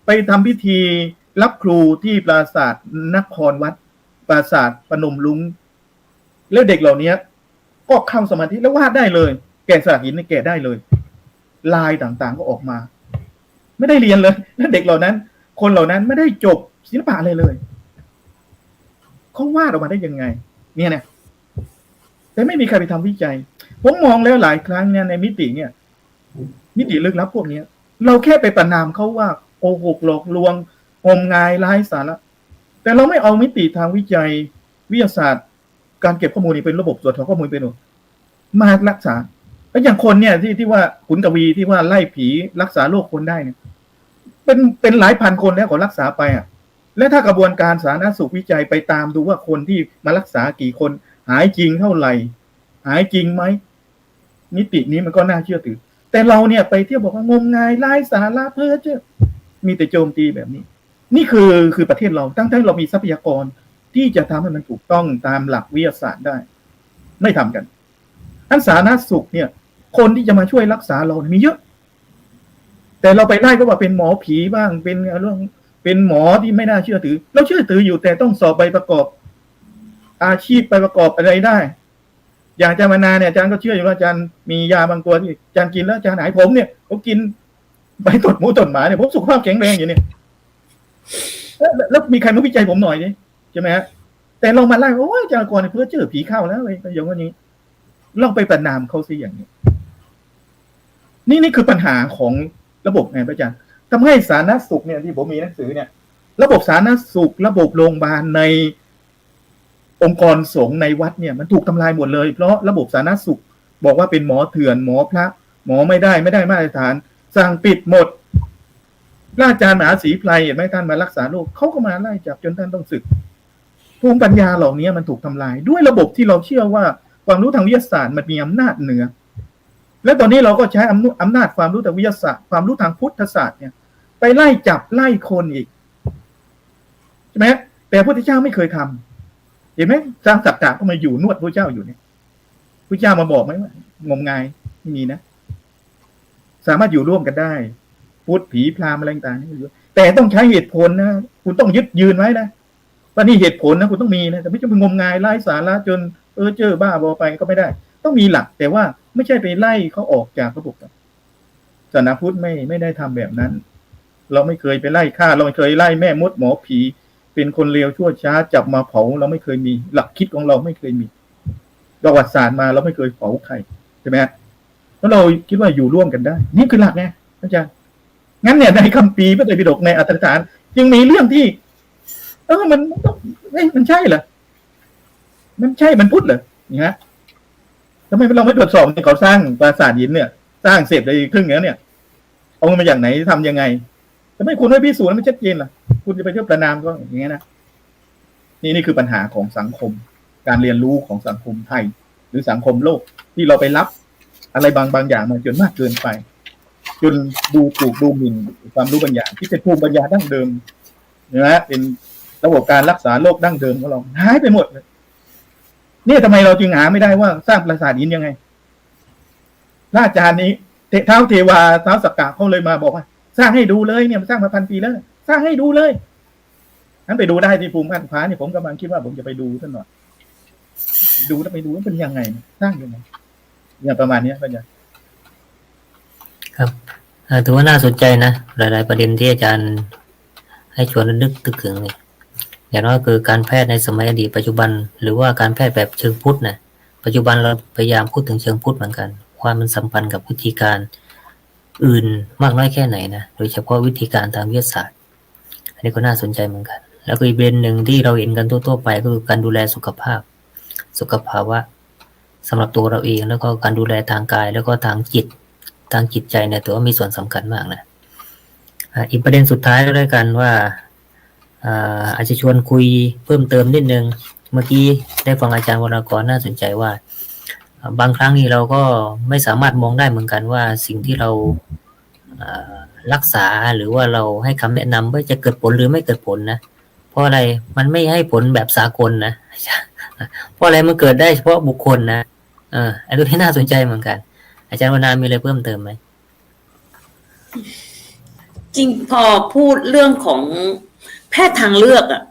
ไปทำพิธีรับครูที่ปราสาทนครวัดปราสาทพนมรุ้ง แล้วเด็กเหล่านี้ก็เข้าสมาธิแล้ววาดได้เลย แกะสลักหินนี่แกะได้เลย ลายต่างๆก็ออกมา ไม่ได้เรียนเลยแล้วเด็กเหล่านั้น คนเหล่านั้นไม่ได้จบศิลปะอะไรเลยเขาวาดออกมาได้ยังไง เนี่ยนะแต่ไม่มีใครไปทำวิจัยผมมองแล้วหลายครั้งเนี่ยในมิติเนี่ยมิติลึกลับพวกเนี้ยเราแค่ไปประนามเขาว่าโกหกหลอกลวงงมงายไร้สาระแต่เราไม่เอามิติทางวิจัยวิทยาศาสตร์การเก็บข้อมูลนี่เป็นระบบตรวจสอบข้อมูลเป็นมารักษาแล้วอย่างคนเนี่ยที่ว่าขุนกวีที่ว่าไล่ผีรักษาโรคคนได้เนี่ยเป็นหลายพันคนแล้วเขารักษาไปอ่ะและถ้ากระบวนการสาธารณสุขวิจัยไปตามดูว่าคนที่มารักษากี่คนหายจริงเท่าไหร่หายจริงไหมมิตินี้มันก็น่าเชื่อถือแต่เราเนี่ยไปเที่ยวบอกว่างมงายไร้สาระเพ้อเจ้อมีแต่โจมตีแบบนี้นี่คือประเทศเราตั้งเรามีทรัพยากรที่จะทำให้มันถูกต้องตามหลักวิทยาศาสตร์ได้ไม่ทำกันอันสาธารณสุขเนี่ยคนที่จะมาช่วยรักษาเรามีเยอะแต่เราไปไล่ก็ว่าเป็นหมอผีบ้างเป็นเรื่องเป็นหมอที่ไม่น่าเชื่อถือเราเชื่อถืออยู่แต่ต้องสอบใบประกอบอาชีพใบประกอบอะไรได้อย่างอาจารย์มานาเนี่ยอาจารย์ก็เชื่ออยู่ว่าอาจารย์มียาบางตัวที่อาจารย์กินแล้วอาจารย์หายผมเนี่ยผมกินใบตดหมูตดหมาเนี่ยผมสุขภาพแข็งแรงอยู่เนี่ยแล้วมีใครมาวิจัยผมหน่อยดิใช่ไหมฮะแต่เรามาไล่โอ้ยอาจารย์ก่อนเพื่อเจอผีเข้าแล้วอะไรอย่างนี้เราไปประนามเขาซิอย่างนี้นี่คือปัญหาของระบบไงพระอาจารย์ทำให้สาธารณสุขเนี่ยที่ผมมีหนังสือเนี่ยระบบสาธารณสุขระบบโรงพยาบาลในองค์กรสงฆ์ในวัดเนี่ยมันถูกทำลายหมดเลยเพราะระบบสาธารณสุขบอกว่าเป็นหมอเถื่อนหมอพระหมอไม่ได้มาตรฐานสั่งปิดหมดอาจารย์มหาศรีไพรเห็นไหมท่านมารักษาโรคเขาก็มาไล่จับจนท่านต้องสึกภูมิปัญญาเหล่านี้มันถูกทำลายด้วยระบบที่เราเชื่อว่าความรู้ทางวิทยาศาสตร์มันมีอำนาจเหนือและตอนนี้เราก็ใช้อำนาจความรู้ทางวิทยาศาสตร์ความรู้ทางพุทธศาสตร์เนี่ยไปไล่จับไล่คนอีกใช่ไหมแต่พระพุทธเจ้าไม่เคยทำเห็นไหมสร้างสัจจะก็มาอยู่นวดพระเจ้าอยู่เนี่ยพระเจ้ามาบอกไหมว่างมงายไม่มีนะสามารถอยู่ร่วมกันได้พุทธผีพราหมณ์อะไรต่างๆแต่ต้องใช้เหตุผลนะคุณต้องยึดยืนไว้นะว่านี่เหตุผลนะคุณต้องมีนะแต่ไม่ใช่ไปงมงายไร้สาระจนเจอบ้าบอไปก็ไม่ได้ต้องมีหลักแต่ว่าไม่ใช่ไปไล่เขาออกจากระบบศาสนาพุทธไม่ได้ทำแบบนั้นเราไม่เคยไปไล่ฆ่าเราไม่เคยไล่แม่มดหมอผีเป็นคนเลวชั่วช้าจับมาเผาเราไม่เคยมีหลักคิดของเราไม่เคยมีประวัติศาสตร์มาเราไม่เคยเผาใครใช่ไหมเพราะเราคิดว่าอยู่ร่วมกันได้นี่คือหลักไงอาจารย์งั้นเนี่ยในคัมภีร์พระไตรปิฎกในอัตถกถาจึงมีเรื่องที่มันใช่เหรอมันใช่มันพุทธเหรอเนี่ยทำไมเราไม่ตรวจสอบเขาสร้างปราสาทหินเนี่ยสร้างเสร็จเลยครึ่งแล้วเนี่ยเอาเงินมาจากไหนทำยังไงทำไมคุณไม่พิสูจน์มันชัดเจนล่ะคุณจะไปเที่ยวประนามก็อย่างเงี้ยนะนี่คือปัญหาของสังคมการเรียนรู้ของสังคมไทยหรือสังคมโลกที่เราไปรับอะไรบางอย่างมาจนมากเกินไปจนดูถูกดูหมิ่นความรู้บางอย่างที่เป็นภูมิปัญญาดั้งเดิมนะเป็นระบบการรักษาโรคดั้งเดิมของเราหายไปหมดเลยนี่ทำไมเราจึงหาไม่ได้ว่าสร้างปราสาทหินยังไงพระอาจารย์นี้เท้าเทวาเท้าสักกะเขาเลยมาบอกว่าสร้างให้ดูเลยเนี่ยสร้างมา1,000 ปีแล้วสร้างให้ดูเลยนั้นไปดูได้ที่ภูมิพันธุ์ฟ้าเนี่ยผมกำลังคิดว่าผมจะไปดูสักหน่อยดูแล้วไปดูว่าเป็นยังไงสร้างยังไงอย่างประมาณนี้ก็จะครับถือว่าน่าสนใจนะหลายๆประเด็นที่อาจารย์ให้ชวนนึกถึงเนี่ยอย่างน้อยคือการแพทย์ในสมัยอดีตปัจจุบันหรือว่าการแพทย์แบบเชิงพุทธนะปัจจุบันเราพยายามพูดถึงเชิงพุทธเหมือนกันความมันสัมพันธ์กับวิธีการอื่นมากน้อยแค่ไหนนะโดยเฉพาะวิธีการทางวิทยาศาสตร์อันนี้ก็น่าสนใจเหมือนกันแล้วก็อีกประเด็นหนึ่งที่เราเห็นกันทั่วๆไปก็คือการดูแลสุขภาวะสำหรับตัวเราเองแล้วก็การดูแลทางกายแล้วก็ทางจิตใจเนี่ยถือว่ามีส่วนสำคัญมากนะอีกประเด็นสุดท้ายก็ด้วยกันว่าอาจจะชวนคุยเพิ่มเติมนิดนึงเมื่อกี้ได้ฟังอาจารย์วรากรน่าสนใจว่าบางครั้งนี่เราก็ไม่สามารถมองได้เหมือนกันว่าสิ่งที่เรารักษาหรือว่าเราให้คำแนะนำว่าจะเกิดผลหรือไม่เกิดผลนะเพราะอะไรมันไม่ให้ผลแบบสากลนะเพราะอะไรมันเกิดได้เฉพาะบุคคลนะอันนี้น่าสนใจเหมือนกันอาจารย์วรรณามีอะไรเพิ่มเติมไหมจริงพอพูดเรื่องของแพทย์ทางเลือกอะ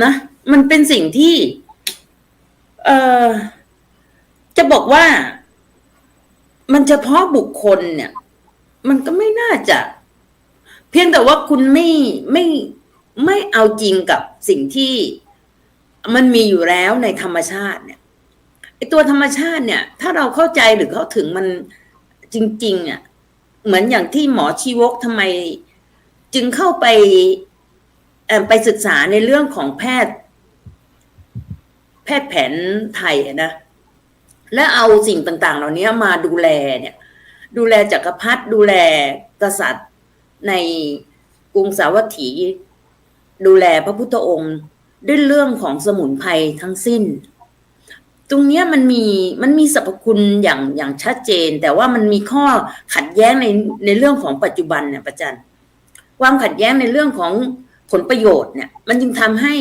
นะมันเป็นสิ่งที่ เออจะบอกว่ามันเฉพาะบุคคลเนี่ย มันก็ไม่น่าจะ เพียงแต่ว่าคุณไม่เอาจริงกับสิ่งที่มันมีอยู่แล้วในธรรมชาติเนี่ยไอตัวธรรมชาติเนี่ย ถ้าเราเข้าใจหรือเข้าถึงมันจริงๆอ่ะเหมือนอย่างที่หมอชีวกทำไม จึงเข้าไปศึกษาในเรื่องของแพทย์แผนไทยนะและเอาสิ่งต่างๆเหล่านี้มาดูแลเนี่ย ดูแลจักรพรรดิดูแลกษัตริย์ในกรุงสาวัตถีดูแลพระพุทธองค์ด้วยเรื่องของสมุนไพรทั้งสิ้นตรงนี้มันมีสรรพคุณอย่างชัดเจนแต่ว่ามันมีข้อขัดแย้งในเรื่องของปัจจุบันเนี่ยประจันความขัดแย้งในเรื่องของผลประโยชน์เนี่ยมันจึงทำให้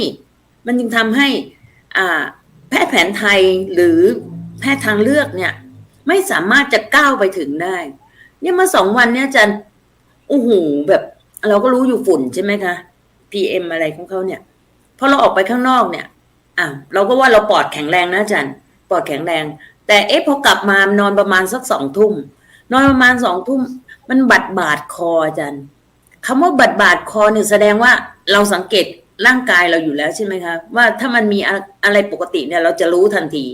แพทย์แผนไทยหรือแพทย์ทางเลือกเนี่ยไม่สามารถจะก้าวไปถึงได้เนี่ยมา2 วันเนี่ยอาจารย์โอ้โหแบบเราก็รู้อยู่ฝุ่นใช่ไหมคะ PM อะไรของเขาเนี่ยพอเราออกไปข้างนอกเนี่ยเราก็ว่าเราปอดแข็งแรงนะอาจารย์ปอดแข็งแรงแต่พอกลับมานอนประมาณสัก2 ทุ่มนอนประมาณ2 ทุ่มมันบาดคออาจารย์คำว่าบาดคอเนี่ยแสดงว่าเราสังเกตร่างกายเราอยู่แล้วใช่ไหมคะว่าถ้ามันมีอะไรปกติเนี่ยเราจะรู้ทันที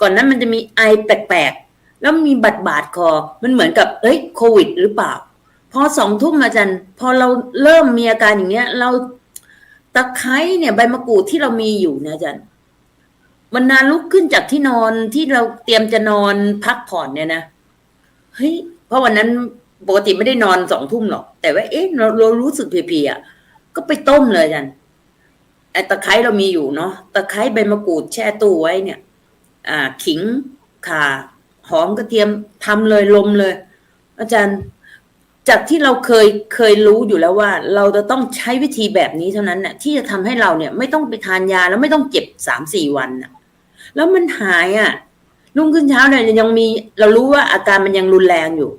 ก่อนนั้นมันจะมีไอแปลกๆแล้วมีบาดคอมันเหมือนกับโควิดหรือเปล่าพอ2 ทุ่มอาจารย์พอเราเริ่มมีอาการอย่างเงี้ยเราตะไคร้เนี่ยใบมะกรูดที่เรามีอยู่เนี่ยอาจารย์วันนาลุกขึ้นจากที่นอนที่เราเตรียมจะนอนพักผ่อนเนี่ยนะเฮ้ยเพราะวันนั้นปกติไม่ได้นอน2 ทุ่มหรอกแต่ว่าเรารู้สึกเพลียๆก็ไปต้มเลยอาจารย์ไอ้ตะไคร้เรามีอยู่เนาะตะไคร้ใบมะกรูดแช่ตู้ไว้เนี่ยขิงข่าหอมกระเทียมทำเลยลมเลยอาจารย์จากที่เราเคยรู้อยู่แล้วว่าเราจะต้องใช้วิธีแบบนี้เท่านั้นน่ะที่จะทำให้เราเนี่ยไม่ต้องไปทานยาแล้วไม่ต้องเจ็บ3-4 วันน่ะแล้วมันหายรุ่งขึ้นเช้าเนี่ยยังมีเรารู้ว่าอาการมันยังรุนแรงอยู่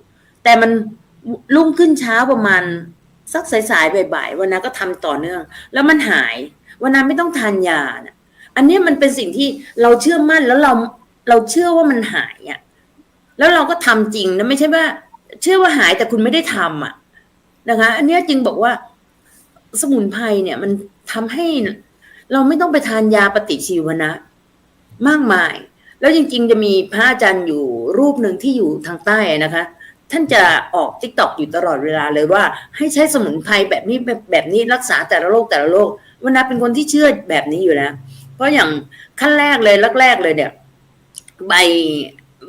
แต่มันรุ่งขึ้นเช้าประมาณสักสายๆบ่ายๆวันนั้นก็ทำต่อเนื่องแล้วมันหายวันนั้นไม่ต้องทานยานะอันนี้มันเป็นสิ่งที่เราเชื่อมั่นแล้วเราเชื่อว่ามันหายแล้วเราก็ทำจริงนะไม่ใช่ว่าเชื่อว่าหายแต่คุณไม่ได้ทำนะคะอันนี้จึงบอกว่าสมุนไพรเนี่ยมันทำให้เราไม่ต้องไปทานยาปฏิชีวนะมากมายแล้วจริงๆจะมีพระอาจารย์อยู่รูปหนึ่งที่อยู่ทางใต้นะคะท่านจะออก TikTok อยู่ตลอดเวลาเลยว่าให้ใช้สมุนไพรแบบนี้รักษาแต่ละโรควันนั้นเป็นคนที่เชื่อแบบนี้อยู่แล้วเพราะอย่างขั้นแรกเลยแรกเลยเนี่ยใ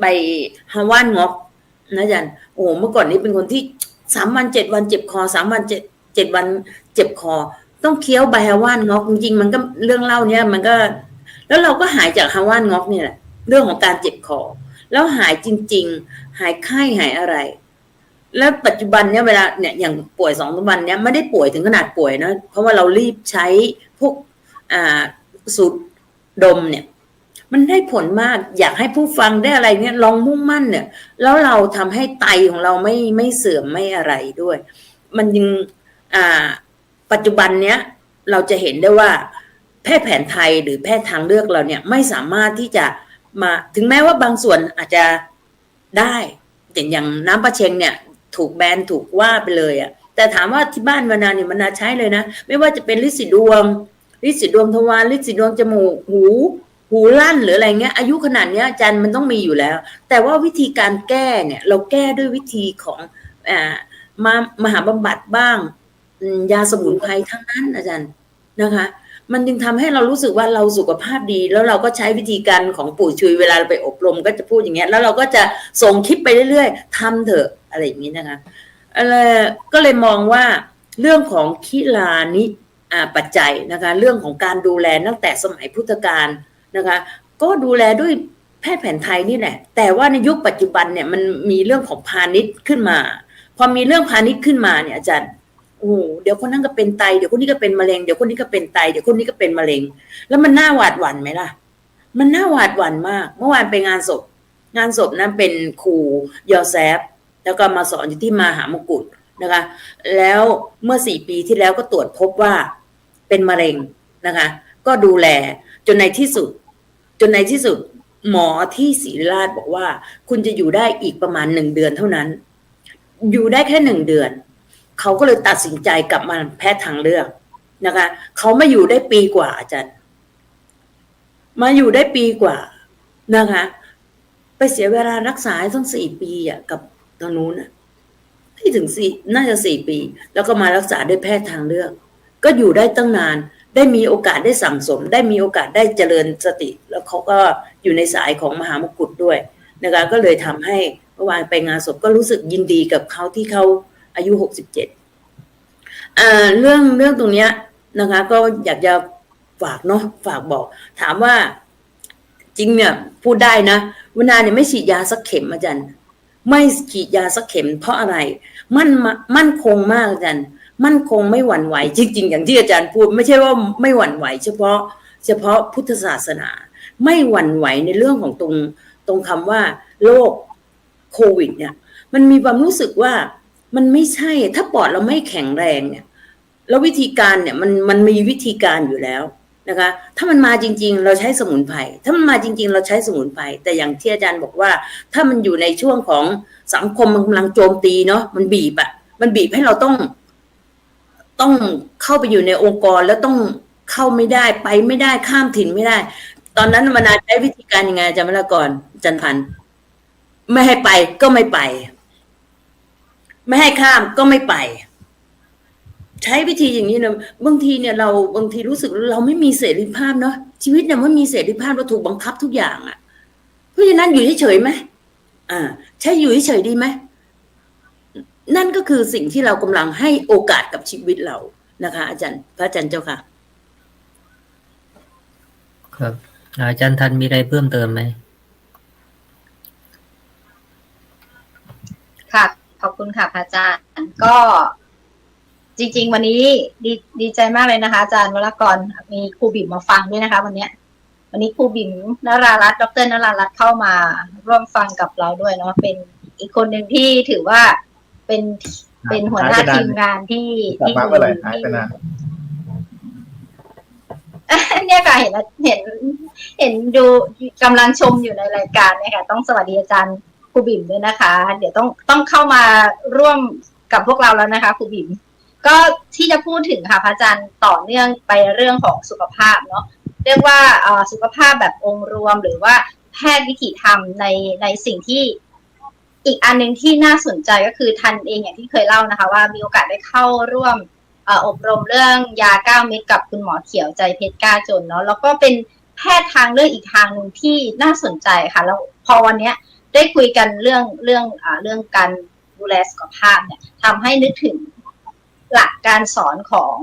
บฮาวานงอกนะอาจารย์โอ้เมื่อก่อนนี้เป็นคนที่3 วัน7 วันเจ็บคอ3 วัน7 วันเจ็บคอต้องเคี้ยวใบฮาวานงอกจริงๆมันก็เรื่องเล่าเนี่ยมันก็แล้วเราก็หายจากฮาวานงอกนี่แหละเรื่องของการเจ็บคอแล้วหายจริงๆหายไข้หายอะไรแล้วปัจจุบันเนี่ยเวลาเนี่ยอย่างป่วย2 วันเนี่ยไม่ได้ป่วยถึงขนาดป่วยนะเพราะว่าเรารีบใช้พวกสูตรดมเนี่ยมันได้ผลมากอยากให้ผู้ฟังได้อะไรเนี่ยลองมุ่งมั่นเนี่ยแล้วเราทำให้ไตของเราไม่เสื่อมไม่อะไรด้วยมันยังปัจจุบันเนี้ยเราจะเห็นได้ว่าแพทย์แผนไทยหรือแพทย์ทางเลือกเราเนี่ยไม่สามารถที่จะมาถึงแม้ว่าบางส่วนอาจจะได้อย่างน้ำประเชงเนี่ยถูกแบนถูกว่าไปเลยแต่ถามว่าที่บ้านวนาเนี่ยมันน่าใช้เลยนะไม่ว่าจะเป็นฤทธิ์สีดวงทวารฤทธิ์สีดวงจมูกหูลั่นหรืออะไรเงี้ยอายุขนาดเนี้ยอาจารย์มันต้องมีอยู่แล้วแต่ว่าวิธีการแก้เนี่ยเราแก้ด้วยวิธีของมหาบำบัดบ้างยาสมุนไพรทั้งนั้นอาจารย์นะคะมันจึงทำให้เรารู้สึกว่าเราสุขภาพดีแล้วเราก็ใช้วิธีการของปู่ชุยเวลาเราไปอบรมก็จะพูดอย่างเงี้ยแล้วเราก็จะส่งคลิปไปเรื่อยๆทำเถอะอะไรอย่างนี้นะคะก็เลยมองว่าเรื่องของคิลานิปัจจัยนะคะเรื่องของการดูแลตั้งแต่สมัยพุทธกาลนะคะก็ดูแลด้วยแพทย์แผนไทยนี่แหละแต่ว่าในยุคปัจจุบันเนี่ยมันมีเรื่องของพาณิชย์ขึ้นมาพอมีเรื่องพาณิชย์ขึ้นมาเนี่ยอาจารย์โอ้เดี๋ยวคนนั้นก็เป็นไตเดี๋ยวคนนี้ก็เป็นมะเร็งเดี๋ยวคนนี้ก็เป็นไตเดี๋ยวคนนี้ก็เป็นมะเร็งแล้วมันน่าหวาดหวั่นไหมล่ะมันน่าหวาดหวั่นมากเมื่อวานไปงานศพนั้นเป็นครูยอแซฟแล้วก็มาสอนอยู่ที่มหามกุฏนะคะแล้วเมื่อ4 ปีที่แล้วก็ตรวจพบว่าเป็นมะเร็งนะคะก็ดูแลจนในที่สุด จนในที่สุดหมอที่ศิริราชบอกว่าคุณจะอยู่ได้อีกประมาณ1 เดือนเท่านั้นอยู่ได้แค่1 เดือนเขาก็เลยตัดสินใจกลับมาแพทย์ทางเลือกนะคะเขามาอยู่ได้ปีกว่าอาจารย์มาอยู่ได้ปีกว่านะคะไปเสียเวลารักษาตั้ง4 ปีอ่ะกับทางนู้นอ่ะที่ถึงน่าจะ4 ปีแล้วก็มารักษาด้วยแพทย์ทางเลือกก็อยู่ได้ตั้งนานได้มีโอกาสได้สั่งสมได้มีโอกาสได้เจริญสติแล้วเขาก็อยู่ในสายของมหามกุฏด้วยนะคะก็เลยทำให้เมื่อวานไปงานศพก็รู้สึกยินดีกับเขาที่เขาอายุ67เรื่องตรงเนี้ยนะคะก็อยากจะฝากเนาะฝากบอกถามว่าจริงเนี่ยพูดได้นะวนาเนี่ยไม่ฉีดยาสักเข็มอาจารย์ไม่ฉีดยาสักเข็มเพราะอะไรมั่นคงมากอาจารย์มั่นคงไม่หวั่นไหวจริงๆอย่างที่อาจารย์พูดไม่ใช่ว่าไม่หวั่นไหวเฉพาะพุทธศาสนาไม่หวั่นไหวในเรื่องของตรงคำว่าโรคโควิดเนี่ยมันมีความรู้สึกว่ามันไม่ใช่ถ้าปอดเราไม่แข็งแรงเนี่ยแล้ววิธีการเนี่ยมันมีวิธีการอยู่แล้วนะคะถ้ามันมาจริงๆเราใช้สมุนไพรถ้ามันมาจริงๆเราใช้สมุนไพรแต่อย่างที่อาจารย์บอกว่าถ้ามันอยู่ในช่วงของสังคมมันกำลังโจมตีเนาะมันบีบให้เราต้องเข้าไปอยู่ในองค์กรแล้วต้องเข้าไม่ได้ไปไม่ได้ข้ามถิ่นไม่ได้ตอนนั้นมนาใช้วิธีการยังไงอาจารย์วรากรจันพันธ์ไม่ให้ไปก็ไม่ไปไม่ให้ข้ามก็ไม่ไปใช้วิธีอย่างนี้นะบางทีเนี่ยเราบางทีรู้สึกเราไม่มีเสรีภาพเนาะชีวิตเนี่ยไม่มีเสรีภาพเราถูกบังคับทุกอย่างอ่ะเพราะฉะนั้นอยู่เฉยๆไหมใช่อยู่เฉยๆดีไหมนั่นก็คือสิ่งที่เรากำลังให้โอกาสกับชีวิตเรานะคะอาจารย์พระอาจารย์เจ้าค่ะครับอาจารย์ทันมีอะไรเพิ่มเติมไหมค่ะขอบคุณค่ะพระอาจารย์ก็จริงๆวันนี้ดีใจมากเลยนะคะอาจารย์วรากรมีครูบิ่มมาฟังด้วยนะคะวันนี้ครูบิ่มนรารัตน์ดร.นรารัตน์เข้ามาร่วมฟังกับเราด้วยเนาะเป็นอีกคนหนึ่งที่ถือว่าเป็นหัวหน้าทีมงานที่หายไปนานเนี่ยค่ะเห็นดูกำลังชมอยู่ในรายการเนี่ยค่ะต้องสวัสดีอาจารย์ครูบิ่มด้วยนะคะเดี๋ยวต้องเข้ามาร่วมกับพวกเราแล้วนะคะครูบิ่มก็ที่จะพูดถึงค่ะพระอาจารย์ต่อเนื่องไปเรื่องของสุขภาพเนาะเรียกว่าสุขภาพแบบองค์รวมหรือว่าแพทย์วิถีธรรมในสิ่งที่อีกอันนึงที่น่าสนใจก็คือทันเองอย่างที่เคยเล่านะคะว่ามีโอกาสได้เข้าร่วมอบรมเรื่องยา9 เม็ดกับคุณหมอเขียวใจเพชรกล้าจนเนาะแล้วก็เป็นแพทย์ทางเลือกอีกทางนึงที่น่าสนใจค่ะแล้วพอวันนี้ได้คุยกันเรื่องการดูแลสุขภาพเนี่ยทำให้นึกถึงหลักการสอนของ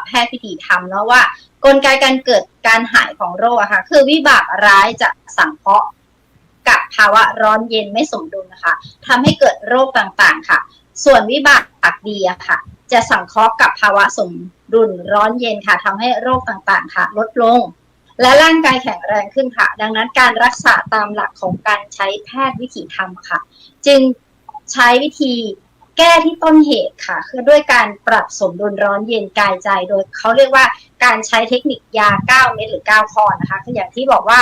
แพทย์วิถีธรรมเนาะว่ากลไกการเกิดการหายของโรคอะค่ะคือวิบากร้ายจะสังเคราะห์กับภาวะร้อนเย็นไม่สมดุลนะคะทำให้เกิดโรคต่างๆค่ะส่วนวิบากดีอะค่ะจะสังเคราะห์กับภาวะสมดุลร้อนเย็นค่ะทำให้โรคต่างๆค่ะลดลงและร่างกายแข็งแรงขึ้นค่ะดังนั้นการรักษาตามหลักของการใช้แพทย์วิถีธรรมค่ะจึงใช้วิธีแก้ที่ต้นเหตุค่ะคือด้วยการปรับสมดุลร้อนเย็นกายใจโดยเขาเรียกว่าการใช้เทคนิคยา9 เม็ดหรือ9 ข้อนะคะคืออย่างที่บอกว่า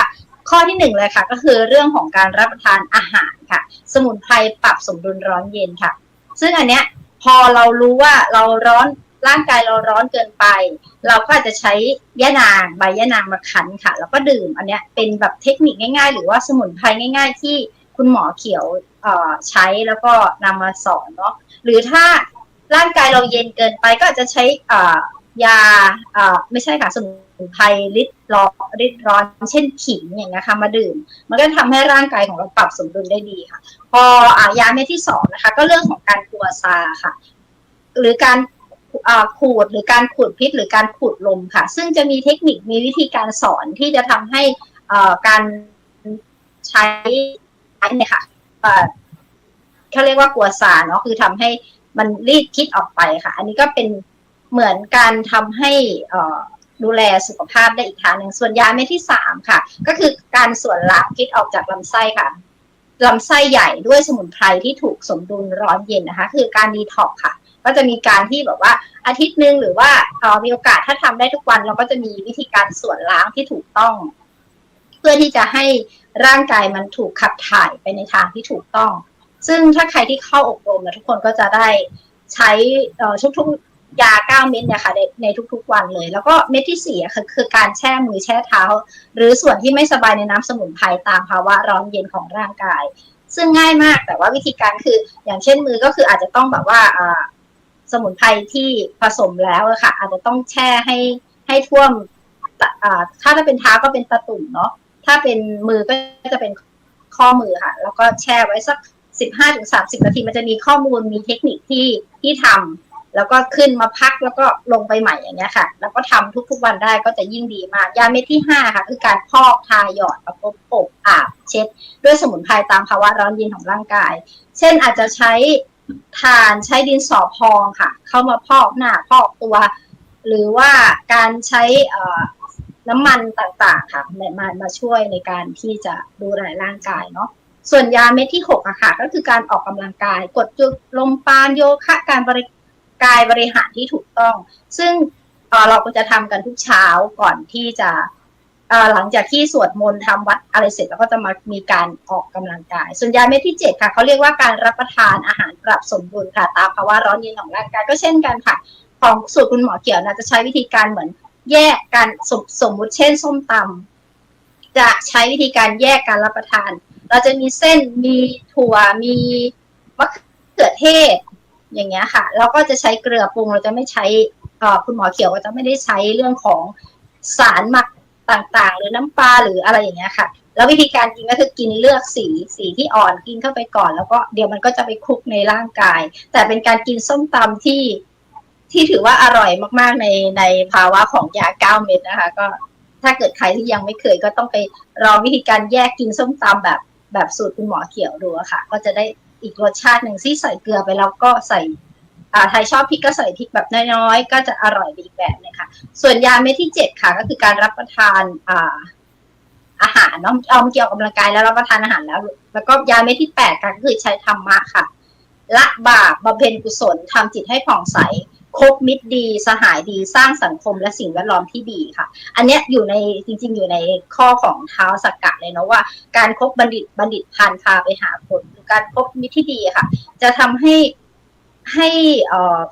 ข้อที่1เลยค่ะก็คือเรื่องของการรับประทานอาหารค่ะสมุนไพรปรับสมดุลร้อนเย็นค่ะซึ่งอันเนี้ยพอเรารู้ว่าเราร้อนร่างกายเราร้อนเกินไปเราก็อาจจะใช้ยะนางใบยะนางมาคั้นค่ะแล้วก็ดื่มอันเนี้ยเป็นแบบเทคนิคง่ายๆหรือว่าสมุนไพรง่ายๆที่คุณหมอเขียวใช้แล้วก็นำมาสอนเนาะหรือถ้าร่างกายเราเย็นเกินไปก็อาจจะใช้ยาไม่ใช่ค่ะสมุนไพรฤทธิ์ร้อนเช่นขิงอย่างเงี้ยค่ะมาดื่มมันก็ทำให้ร่างกายของเราปรับสมดุลได้ดีค่ะพอยาเม็ดที่2นะคะก็เรื่องของการกัวซาค่ะหรือการขูดหรือการขูดพิษหรือการขูดลมค่ะซึ่งจะมีเทคนิคมีวิธีการสอนที่จะทำให้การใช้เนี่ยค่ะเขาเรียกว่ากัวซาเนาะคือทำให้มันรีดพิษออกไปค่ะอันนี้ก็เป็นเหมือนการทำให้ดูแลสุขภาพได้อีกทางหนึ่งส่วนยาเม็ดที่3ค่ะก็คือการส่วนล้างพิษออกจากลำไส้ค่ะลำไส้ใหญ่ด้วยสมุนไพรที่ถูกสมดุลร้อนเย็นนะคะคือการดีท็อกซ์ค่ะก็จะมีการที่แบบว่าอาทิตย์นึงหรือว่ามีโอกาสถ้าทำได้ทุกวันเราก็จะมีวิธีการส่วนล้างที่ถูกต้อง พื่อที่จะให้ร่างกายมันถูกขับถ่ายไปในทางที่ถูกต้องซึ่งถ้าใครที่เข้าอบรมนะทุกคนก็จะได้ใช้ทุกๆยา9 เม็ดเนี่ยค่ะในทุกๆวันเลยแล้วก็เม็ดที่4คือการแช่มือแช่เท้าหรือส่วนที่ไม่สบายในน้ำสมุนไพรตามภาวะร้อนเย็นของร่างกายซึ่งง่ายมากแต่ว่าวิธีการคืออย่างเช่นมือก็คืออาจจะต้องแบบว่าสมุนไพรที่ผสมแล้วค่ะอาจจะต้องแช่ให้ท่วมถ้าเป็นเท้าก็เป็นตะตุ่มเนาะถ้าเป็นมือก็จะเป็นข้อมือค่ะแล้วก็แช่ไว้สัก15-30 นาทีมันจะมีข้อมูลมีเทคนิคที่ทำแล้วก็ขึ้นมาพักแล้วก็ลงไปใหม่อย่างเงี้ยค่ะแล้วก็ทำทุกๆวันได้ก็จะยิ่งดีมากยาเม็ดที่5ค่ะคือการพอกทาหยอดประกบอบอาบเช็ดด้วยสมุนไพรตามภาวะร้อนเย็นของร่างกายเช่นอาจจะใช้ถ่านใช้ดินสอพองค่ะเข้ามาพอกหน้าพอกตัวหรือว่าการใช้น้ำมันต่างๆค่ะมาช่วยในการที่จะดูแลร่างกายเนาะส่วนยาเม็ดที่6ค่ะก็คือการออกกำลังกายกดจุดลมปราณโยคะการบริหารที่ถูกต้องซึ่งเราก็จะทำกันทุกเช้าก่อนที่จะหลังจากที่สวดมนต์ทำวัดอะไรเสร็จแล้วก็จะมามีการออกกำลังกายส่วนยาเม็ดที่7ค่ะเขาเรียกว่าการรับประทานอาหารปรับสมดุลค่ะตามภาวะร้อนเย็นของร่างกายก็เช่นกันค่ะของสูตรคุณหมอเขียวนะจะใช้วิธีการเหมือนแยกการสมมุติเช่นส้มตำจะใช้วิธีการแยกการรับประทานเราจะมีเส้นมีถั่วมีมะเขือเทศอย่างเงี้ยค่ะเราก็จะใช้เกลือปรุงเราจะไม่ใช้คุณหมอเขียวก็จะไม่ได้ใช้เรื่องของสารหมักต่างๆหรือน้ำปลาหรืออะไรอย่างเงี้ยค่ะแล้ววิธีการกินก็คือกินเลือกสีที่อ่อนกินเข้าไปก่อนแล้วก็เดี๋ยวมันก็จะไปคลุกในร่างกายแต่เป็นการกินส้มตำที่ถือว่าอร่อยมากๆในภาวะของยา9 เม็ดนะคะก็ถ้าเกิดใครที่ยังไม่เคยก็ต้องไปลองวิธีการแยกกินส้มตำแบบสูตรคุณหมอเขียวดูค่ะก็จะได้อีกรสชาติหนึ่งที่ใส่เกลือไปแล้วก็ใส่ใครชอบพริกก็ใส่พริกแบบน้อยๆก็จะอร่อยอีกแบบนึงค่ะส่วนยาเม็ดที่7ค่ะก็คือการรับประทานอาหารเนาะเอาเกี่ยวกับกำลังกายแล้วรับประทานอาหารแล้วก็ยาเม็ดที่8ค่ะก็คือใช้ธรรมะค่ะละบาปบำเพ็ญกุศลทำจิตให้ผ่องใสคบมิตรดีสหายดีสร้างสังคมและสิ่งแวดล้อมที่ดีค่ะอันเนี้ยอยู่ในจริงๆอยู่ในข้อของท้าวสักกะเลยเนาะว่าการคบบัณฑิตพาไปหาผลหรือการคบมิตรที่ดีค่ะจะทำให้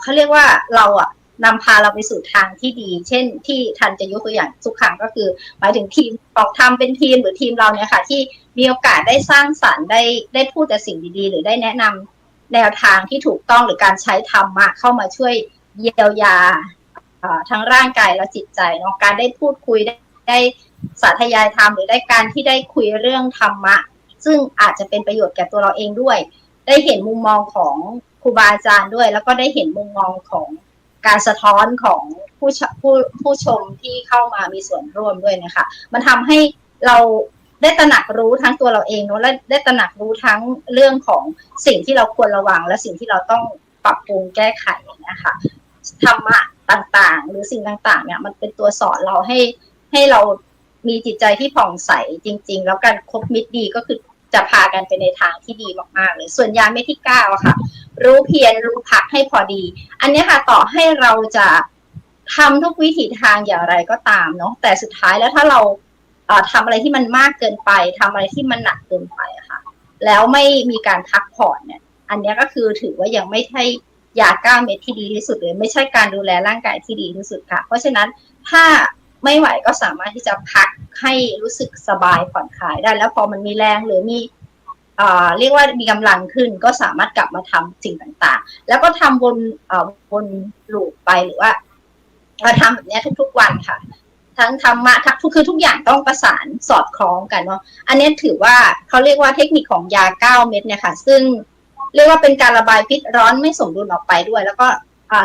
เขาเรียกว่าเรานำพาเราไปสู่ทางที่ดีเช่นที่ทันจะยกตัวอย่างทุกครั้งก็คือหมายถึงทีมออกทำเป็นทีมหรือทีมเราเนี่ยค่ะที่มีโอกาสได้สร้างสรรค์ได้พูดแต่สิ่งดีๆหรือได้แนะนำแนวทางที่ถูกต้องหรือการใช้ธรรมะเข้ามาช่วยเยียวยาทั้งร่างกายและจิตใจเนาะการได้พูดคุยได้สาธยายธรรมหรือได้การที่ได้คุยเรื่องธรรมะซึ่งอาจจะเป็นประโยชน์แก่ตัวเราเองด้วยได้เห็นมุมมองของครูบาอาจารย์ด้วยแล้วก็ได้เห็นมุมมองของการสะท้อนของผู้ชมที่เข้ามามีส่วนร่วมด้วยนะคะมันทำให้เราได้ตระหนักรู้ทั้งตัวเราเองเนาะและได้ตระหนักรู้ทั้งเรื่องของสิ่งที่เราควรระวังและสิ่งที่เราต้องปรับปรุงแก้ไขนะคะธรรมะต่างๆหรือสิ่งต่างๆเนี่ยมันเป็นตัวสอนเราให้เรามีจิตใจที่ผ่องใสจริงๆแล้วการคบมิตรดีก็คือจะพากันไปในทางที่ดีมากๆเลยส่วนยาเม็ดที่9ค่ะรู้เพียรรู้พักให้พอดีอันนี้ค่ะต่อให้เราจะทำทุกวิถีทางอย่างไรก็ตามเนาะแต่สุดท้ายแล้วถ้าเราทำอะไรที่มันมากเกินไปทำอะไรที่มันหนักเกินไปค่ะแล้วไม่มีการพักผ่อนเนี่ยอันนี้ก็คือถือว่ายังไม่ใช่ยา9 เม็ดที่ดีที่สุดเลยไม่ใช่การดูแลร่างกายที่ดีที่สุดค่ะเพราะฉะนั้นถ้าไม่ไหวก็สามารถที่จะพักให้รู้สึกสบายผ่อนคลายได้แล้วพอมันมีแรงหรือมีเรียกว่ามีกำลังขึ้นก็สามารถกลับมาทำสิ่งต่างๆแล้วก็ทำบนลูปไปหรือว่าทำแบบนี้ทุกๆวันค่ะทั้งธรรมะคือทุกอย่างต้องประสานสอดคล้องกันเนาะอันนี้ถือว่าเขาเรียกว่าเทคนิคของยา9 เม็ดเนี่ยค่ะซึ่งเรียกว่าเป็นการระบายพิษร้อนไม่สมดุลออกไปด้วยแล้วก็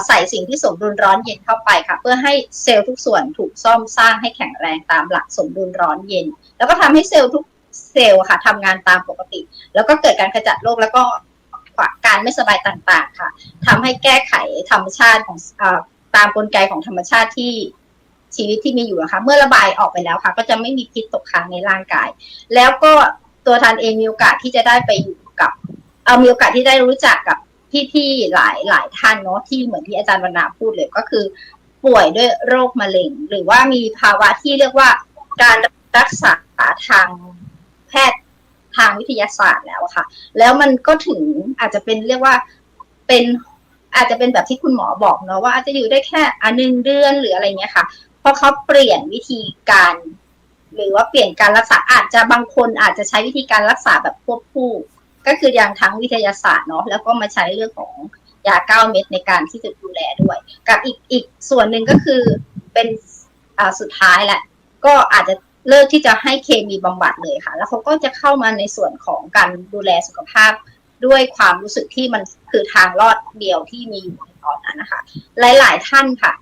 ใส่สิ่งที่สมดุลร้อนเย็นเข้าไปค่ะเพื่อให้เซลล์ทุกส่วนถูกซ่อมสร้างให้แข็งแรงตามหลักสมดุลร้อนเย็นแล้วก็ทำให้เซลล์ทุกเซลล์ค่ะทำงานตามปกติแล้วก็เกิดการขจัดโรคแล้วก็การไม่สบายต่างๆค่ะทำให้แก้ไขธรรมชาติของตามกลไกของธรรมชาติที่ชีวิตที่มีอยู่นะคะเมื่อระบายออกไปแล้วค่ะก็จะไม่มีพิษตกค้างในร่างกายแล้วก็ตัวทันเองมีโอกาสที่จะได้ไปอยู่กับมีโอกาสที่ได้รู้จักกับพี่ๆหลายท่านเนาะที่เหมือนที่อาจารย์วรรณาพูดเลยก็คือป่วยด้วยโรคมะเร็งหรือว่ามีภาวะที่เรียกว่าการรักษา ทางแพทย์ทางวิทยาศาสตร์แล้วค่ะแล้วมันก็ถึงอาจจะเป็นเรียกว่าเป็นอาจจะเป็นแบบที่คุณหมอบอกเนาะว่าอาจจะอยู่ได้แค่1 เดือนหรืออะไรเงี้ยค่ะเพราะเขาเปลี่ยนวิธีการหรือว่าเปลี่ยนการรักษาอาจจะบางคนอาจจะใช้วิธีการรักษาแบบควบคู่ก็คืออย่างทางวิทยาศาสตร์เนาะแล้วก็มาใช้เรื่องของยา9 เม็ดในการที่จะดูแลด้วยกับอีกส่วนหนึ่งก็คือเป็นสุดท้ายแหละก็อาจจะเลิกที่จะให้เคมีบำบัดเลยค่ะแล้วเขาก็จะเข้ามาในส่วนของการดูแลสุขภาพด้วยความรู้สึกที่มันคือทางรอดเดียวที่มีอยู่ในตอนนั้นนะคะหลายๆท่านค่ะ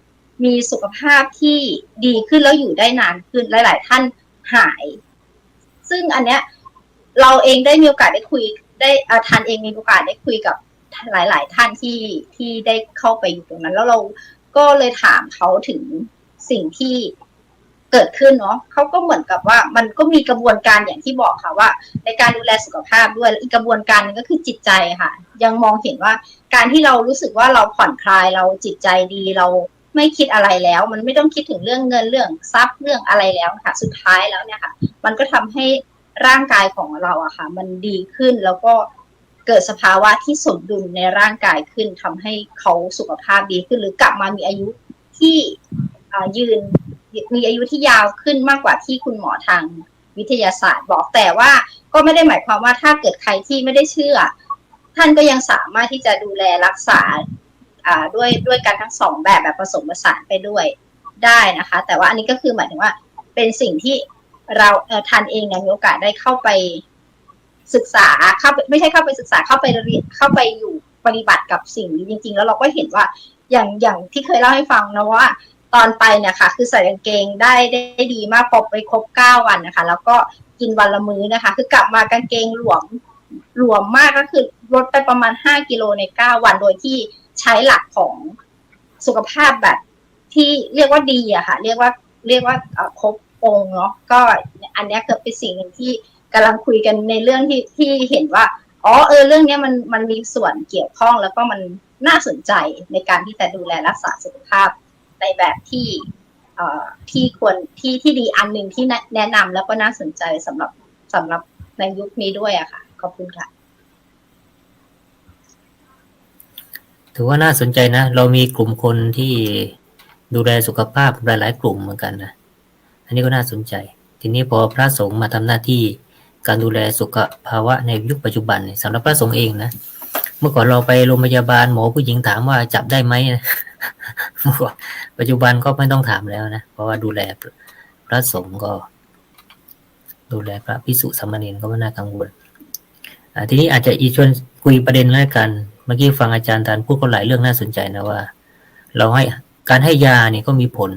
มีสุขภาพที่ดีขึ้นแล้วอยู่ได้นานขึ้นหลายๆท่านหายซึ่งอันเนี้ยเราเองได้มีโอกาสได้คุยได้ทันเองมีโอกาสได้คุยกับหลายๆท่านที่ได้เข้าไปอยู่ตรงนั้นแล้วเราก็เลยถามเขาถึงสิ่งที่เกิดขึ้นเนาะเขาก็เหมือนกับว่ามันก็มีกระบวนการอย่างที่บอกค่ะว่าในการดูแลสุขภาพด้วยอีกกระบวนการนึงก็คือจิตใจค่ะยังมองเห็นว่าการที่เรารู้สึกว่าเราผ่อนคลายเราจิตใจดีเราไม่คิดอะไรแล้วมันไม่ต้องคิดถึงเรื่องเงินเรื่องทรัพย์เรื่องอะไรแล้วค่ะสุดท้ายแล้วเนี่ยค่ะมันก็ทำให้ร่างกายของเราอะค่ะมันดีขึ้นแล้วก็เกิดสภาวะที่สมดุลในร่างกายขึ้นทำให้เขาสุขภาพดีขึ้นหรือกลับมามีอายุที่ยืนมีอายุที่ยาวขึ้นมากกว่าที่คุณหมอทางวิทยาศาสตร์บอกแต่ว่าก็ไม่ได้หมายความว่าถ้าเกิดใครที่ไม่ได้เชื่อท่านก็ยังสามารถที่จะดูแลรักษาด้วยการทั้ง2แบบผสมผสานไปด้วยได้นะคะแต่ว่าอันนี้ก็คือหมายถึงว่าเป็นสิ่งที่เราท่านเองเนี่ยมีโอกาสได้เข้าไปศึกษาไม่ใช่เข้าไปศึกษาเข้าไปเรียนเข้าไปอยู่ปฏิบัติกับสิ่งนี้จริงๆแล้วเราก็เห็นว่าอย่างที่เคยเล่าให้ฟังนะว่าตอนไปเนี่ยค่ะคือใส่กางเกงได้ดีมากพอไปครบ9 วันนะคะแล้วก็กินวันละมื้อนะคะคือกลับมากางเกงหลวมมากก็คือลดไปประมาณ5 กิโลใน9 วันโดยที่ใช้หลักของสุขภาพแบบที่เรียกว่าดีอะค่ะเรียกว่าครบองค์เนาะก็อันนี้เกิดเป็นสิ่งหนึ่งที่กำลังคุยกันในเรื่องที่เห็นว่าเรื่องนี้มันมีส่วนเกี่ยวข้องแล้วก็มันน่าสนใจในการที่จะดูแลรักษาสุขภาพในแบบที่ควรที่ดีอันหนึ่งที่แนะนำแล้วก็น่าสนใจสำหรับในยุคนี้ด้วยอะค่ะขอบคุณค่ะถือว่าน่าสนใจนะเรามีกลุ่มคนที่ดูแลสุขภาพหลายๆกลุ่มเหมือนกันนะอันนี้ก็น่าสนใจทีนี้พอพระสงฆ์มาทำหน้าที่การดูแลสุขภาวะในยุคปัจจุบันสำหรับพระสงฆ์เองนะเมื่อก่อนเราไปโรงพยาบาลหมอผู้หญิงถามว่าจับได้ไหมปัจจุบันก็ไม่ต้องถามแล้วนะเพราะว่าดูแลพระสงฆ์ก็ดูแลพระภิกษุสามเณรก็ไม่น่ากังวลทีนี้อาจจะอีกชวนคุยประเด็นแล้วกันเมื่อกี้ฟังอาจารย์ธานพูดก็หลายเรื่องน่าสนใจนะว่าเราให้การให้ยาเนี่ยก็มีผล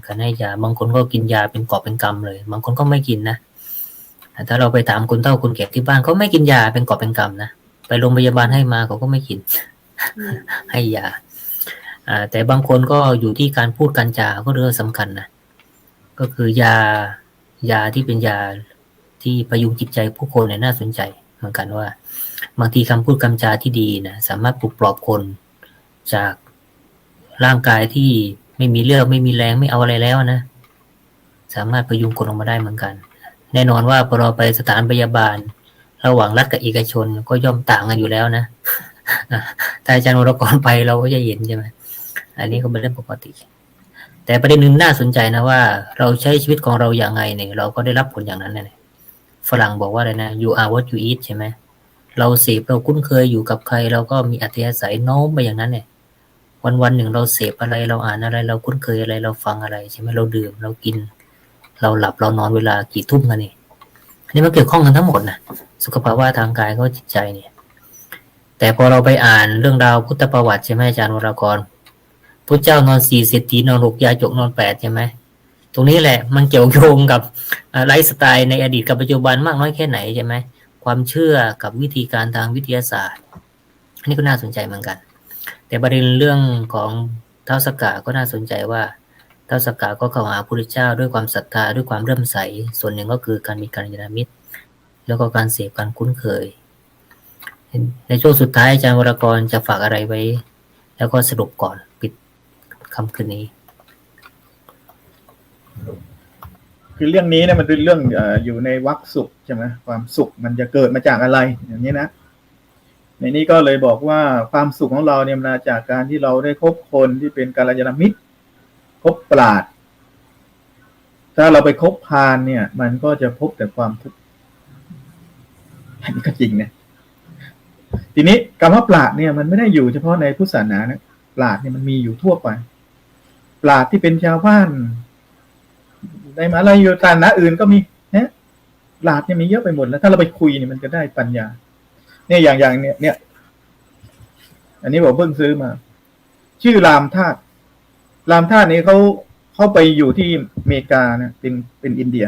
การให้ยาบางคนก็กินยาเป็นกอบเป็นกำเลยบางคนก็ไม่กินนะถ้าเราไปถามคนเฒ่าคนแก่ที่บ้านเขาไม่กินยาเป็นกอบเป็นกำนะไปโรงพยาบาลให้มาเขาก็ไม่กิน ให้ยาแต่บางคนก็อยู่ที่การพูดการจาก็เรื่องสำคัญนะก็คือยาที่เป็นยาที่ประยุงจิตใจผู้คนเนี่ยน่าสนใจเหมือนกันว่าบางทีคำพูดคำจาที่ดีนะสามารถปลุกปลอบคนจากร่างกายที่ไม่มีเรี่ยวไม่มีแรงไม่เอาอะไรแล้วนะสามารถประยุงคนออกมาได้เหมือนกันแน่นอนว่าพอเราไปสถานพยาบาลระหว่างรัฐกับเอกชนก็ย่อมต่างกันอยู่แล้วนะถ้าอาจารย์วรกรไปเราก็จะเห็นใช่ไหมอันนี้ก็เป็นเรื่องปกติแต่ประเด็นหนึ่งน่าสนใจนะว่าเราใช้ชีวิตของเราอย่างไงเนี่ยเราก็ได้รับผลอย่างนั้นเนี่ยฝรั่งบอกว่าอะไรนะ you are what you eat ใช่ไหมเราเสพเราคุ้นเคยอยู่กับใครเราก็มีอัธยาศัยโน้มไปอย่างนั้นเนี่ยวันหนึ่งเราเสพอะไรเราอ่านอะไรเราคุ้นเคยอะไรเราฟังอะไรใช่ไหมเราดื่มเรากินเราหลับเรานอนเวลากี่ทุ่มกันนี่อันนี้มันเกี่ยวข้องกันทั้งหมดนะสุขภาวะทางกายก็จิตใจเนี่ยแต่พอเราไปอ่านเรื่องราวพุทธประวัติใช่ไหมอาจารย์วรกรพระเจ้านอน4เศรษฐีนอน6ยาจกนอน8ใช่ไหมตรงนี้แหละมันเกี่ยวโยงกับไลฟ์สไตล์ในอดีตกับปัจจุบันมากน้อยแค่ไหนใช่ไหมความเชื่อกับวิธีการทางวิทยาศาสตร์อันนี้ก็น่าสนใจเหมือนกันแต่ประเด็นเรื่องของท้าวสักกะก็น่าสนใจว่าท้าวสักกะก็เข้าหาพระพุทธเจ้าด้วยความศรัทธาด้วยความเริ่มใสส่วนหนึ่งก็คือการมีกัลยาณมิตรแล้วก็การเสพการคุ้นเคยในช่วงสุดท้ายอาจารย์วรกรจะฝากอะไรไว้แล้วก็สรุปก่อนปิดคำคืนนี้ คือเรื่องนี้เนี่ยมันเป็นเรื่องอยู่ในวรรคสุขใช่ไหมความสุขมันจะเกิดมาจากอะไรอย่างนี้นะในนี้ก็เลยบอกว่าความสุขของเราเนี่ยมาจากการที่เราได้คบคนที่เป็นกัลยาณมิตรคบปราชญ์ถ้าเราไปคบพาลเนี่ยมันก็จะพบแต่ความทุกข์อันนี้ก็จริงนะทีนี้คำว่าปราชญ์เนี่ยมันไม่ได้อยู่เฉพาะในพุทธศาสนานะปราชญ์เนี่ยมันมีอยู่ทั่วไปปราชญ์ที่เป็นชาวบ้านในมหาลัยอยู่ศาสนาอื่นก็มีนะปราชญ์เนี่ยมีเยอะไปหมดแล้วถ้าเราไปคุยเนี่ยมันจะได้ปัญญาเนี่ยอย่างเนี่ยอันนี้ผมเพิ่งซื้อมาชื่อรามธาตุรามธาตุนี้เขาไปอยู่ที่อเมริกานะเป็นอินเดีย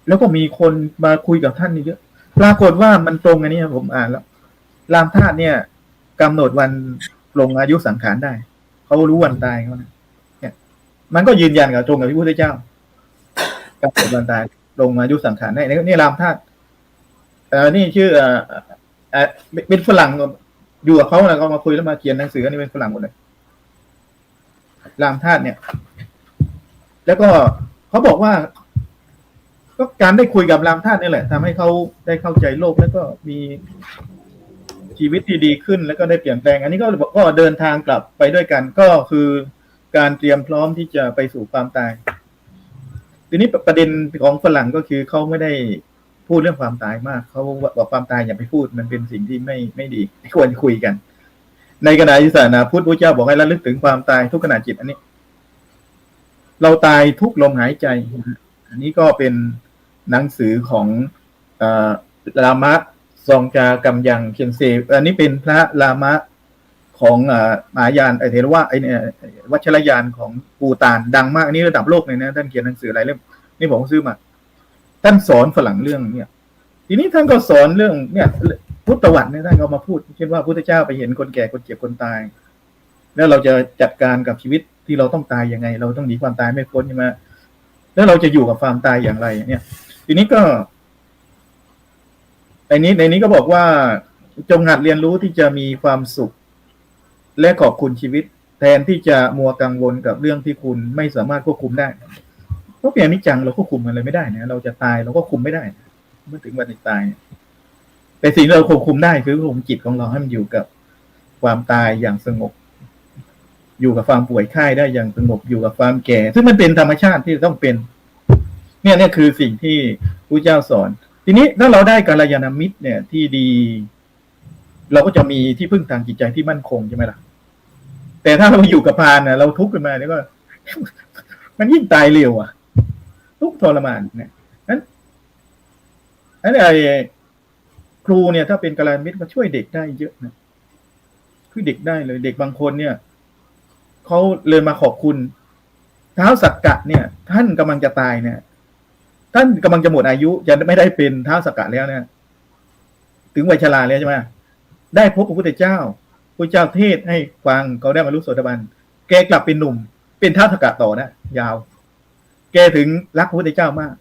แล้วก็มีคนมาคุยกับท่านนี่เยอะปรากฏว่ามันตรงอันนี้ผมอ่านแล้วรามธาตุเนี่ยกำหนดวันลงอายุสังขารได้เขารู้วันตายเขาเนี่ยมันก็ยืนยันกับตรงกับพระพุทธเจ้ากำหนดวันตายลงอายุสังขารได้นี่รามธาตุนี่ชื่อเป็นฝรั่งอยู่กับเขาแล้วก็มาคุยแล้วมาเขียนหนังสืออันนี้เป็นฝรั่งหมดเลยรามธาตุเนี่ยแล้วก็เขาบอกว่าก็การได้คุยกับรามธาตุนี่แหละทำให้เขาได้เข้าใจโลกแล้วก็มีชีวิตที่ดีขึ้นแล้วก็ได้เปลี่ยนแปลงอันนี้ก็เดินทางกลับไปด้วยกันก็คือการเตรียมพร้อมที่จะไปสู่ความตายทีนี้ประเด็นของฝรั่งก็คือเขาไม่ได้พูดเรื่องความตายมากเขาบอกความตายอย่าไปพูดมันเป็นสิ่งที่ไม่ดีไม่ควรคุยกันในขณะที่ศาสนาพุทธพระเจ้าบอกให้ระลึกถึงความตายทุกขณะจิตอันนี้เราตายทุกลมหายใจอันนี้ก็เป็นหนังสือของลามะซองจากำยังเคียนเซอันนี้เป็นพระลามะของมหายานเทรวะวัชรยานของปูตานดังมากอันนี้ระดับโลกเลยนะท่านเขียนหนังสือหลายเล่มนี่ผมซื้อมาท่านสอนฝรั่งเรื่องเนี่ยทีนี้ท่านก็สอนเรื่องเนี่ยพุทธประวัติเนี่ยท่านก็มาพูดเช่นว่าพุทธเจ้าไปเห็นคนแก่คนเจ็บคนตายแล้วเราจะจัดการกับชีวิตที่เราต้องตายยังไงเราต้องหนีความตายไม่พ้นใช่ไหมแล้วเราจะอยู่กับความตายอย่างไรเนี่ยทีนี้ก็ในนี้ก็บอกว่าจงหัดเรียนรู้ที่จะมีความสุขและขอบคุณชีวิตแทนที่จะมัวกังวลกับเรื่องที่คุณไม่สามารถควบคุมได้เพราะเป็นอนิจจังเราควบคุมอะไรไม่ได้นะเราจะตายเราก็คุมไม่ได้เมื่อถึงวันตายแต่สิ่งที่เราควบคุมได้คือควบคุมจิตของเราให้มันอยู่กับความตายอย่างสงบอยู่กับความป่วยไข้ได้อย่างสงบอยู่กับความแก่ซึ่งมันเป็นธรรมชาติที่ต้องเป็นเนี่ยคือสิ่งที่พระเจ้าสอนทีนี้ถ้าเราได้กัลยาณมิตรเนี่ยที่ดีเราก็จะมีที่พึ่งทางจิตใจที่มั่นคงใช่ไหมล่ะแต่ถ้าเราอยู่กับพาลนะเราทุกข์ขึ้นมาเนี่ยก็มันยิ่งตายเร็วทุกข์ทรมานเนี่ยนั้นครูเนี่ยถ้าเป็นกัลยาณมิตรก็ช่วยเด็กได้เยอะนะคือเด็กได้เลยเด็กบางคนเนี่ยเขาเลยมาขอบคุณท้าวสักกะเนี่ยท่านกำลังจะตายเนี่ยท่านกำลังจะหมดอายุจะไม่ได้เป็นท้าวสักกะแล้วเนี่ยถึงวัยชราแล้วใช่ไหมได้พบพระพุทธเจ้าพระเจ้าเทศให้ฟังเขาได้บรรลุโสดาบันแกกลับเป็นหนุ่มเป็นท้าวสักกะต่อนะยาวแกถึงรักพระพุทธเจ้ามาก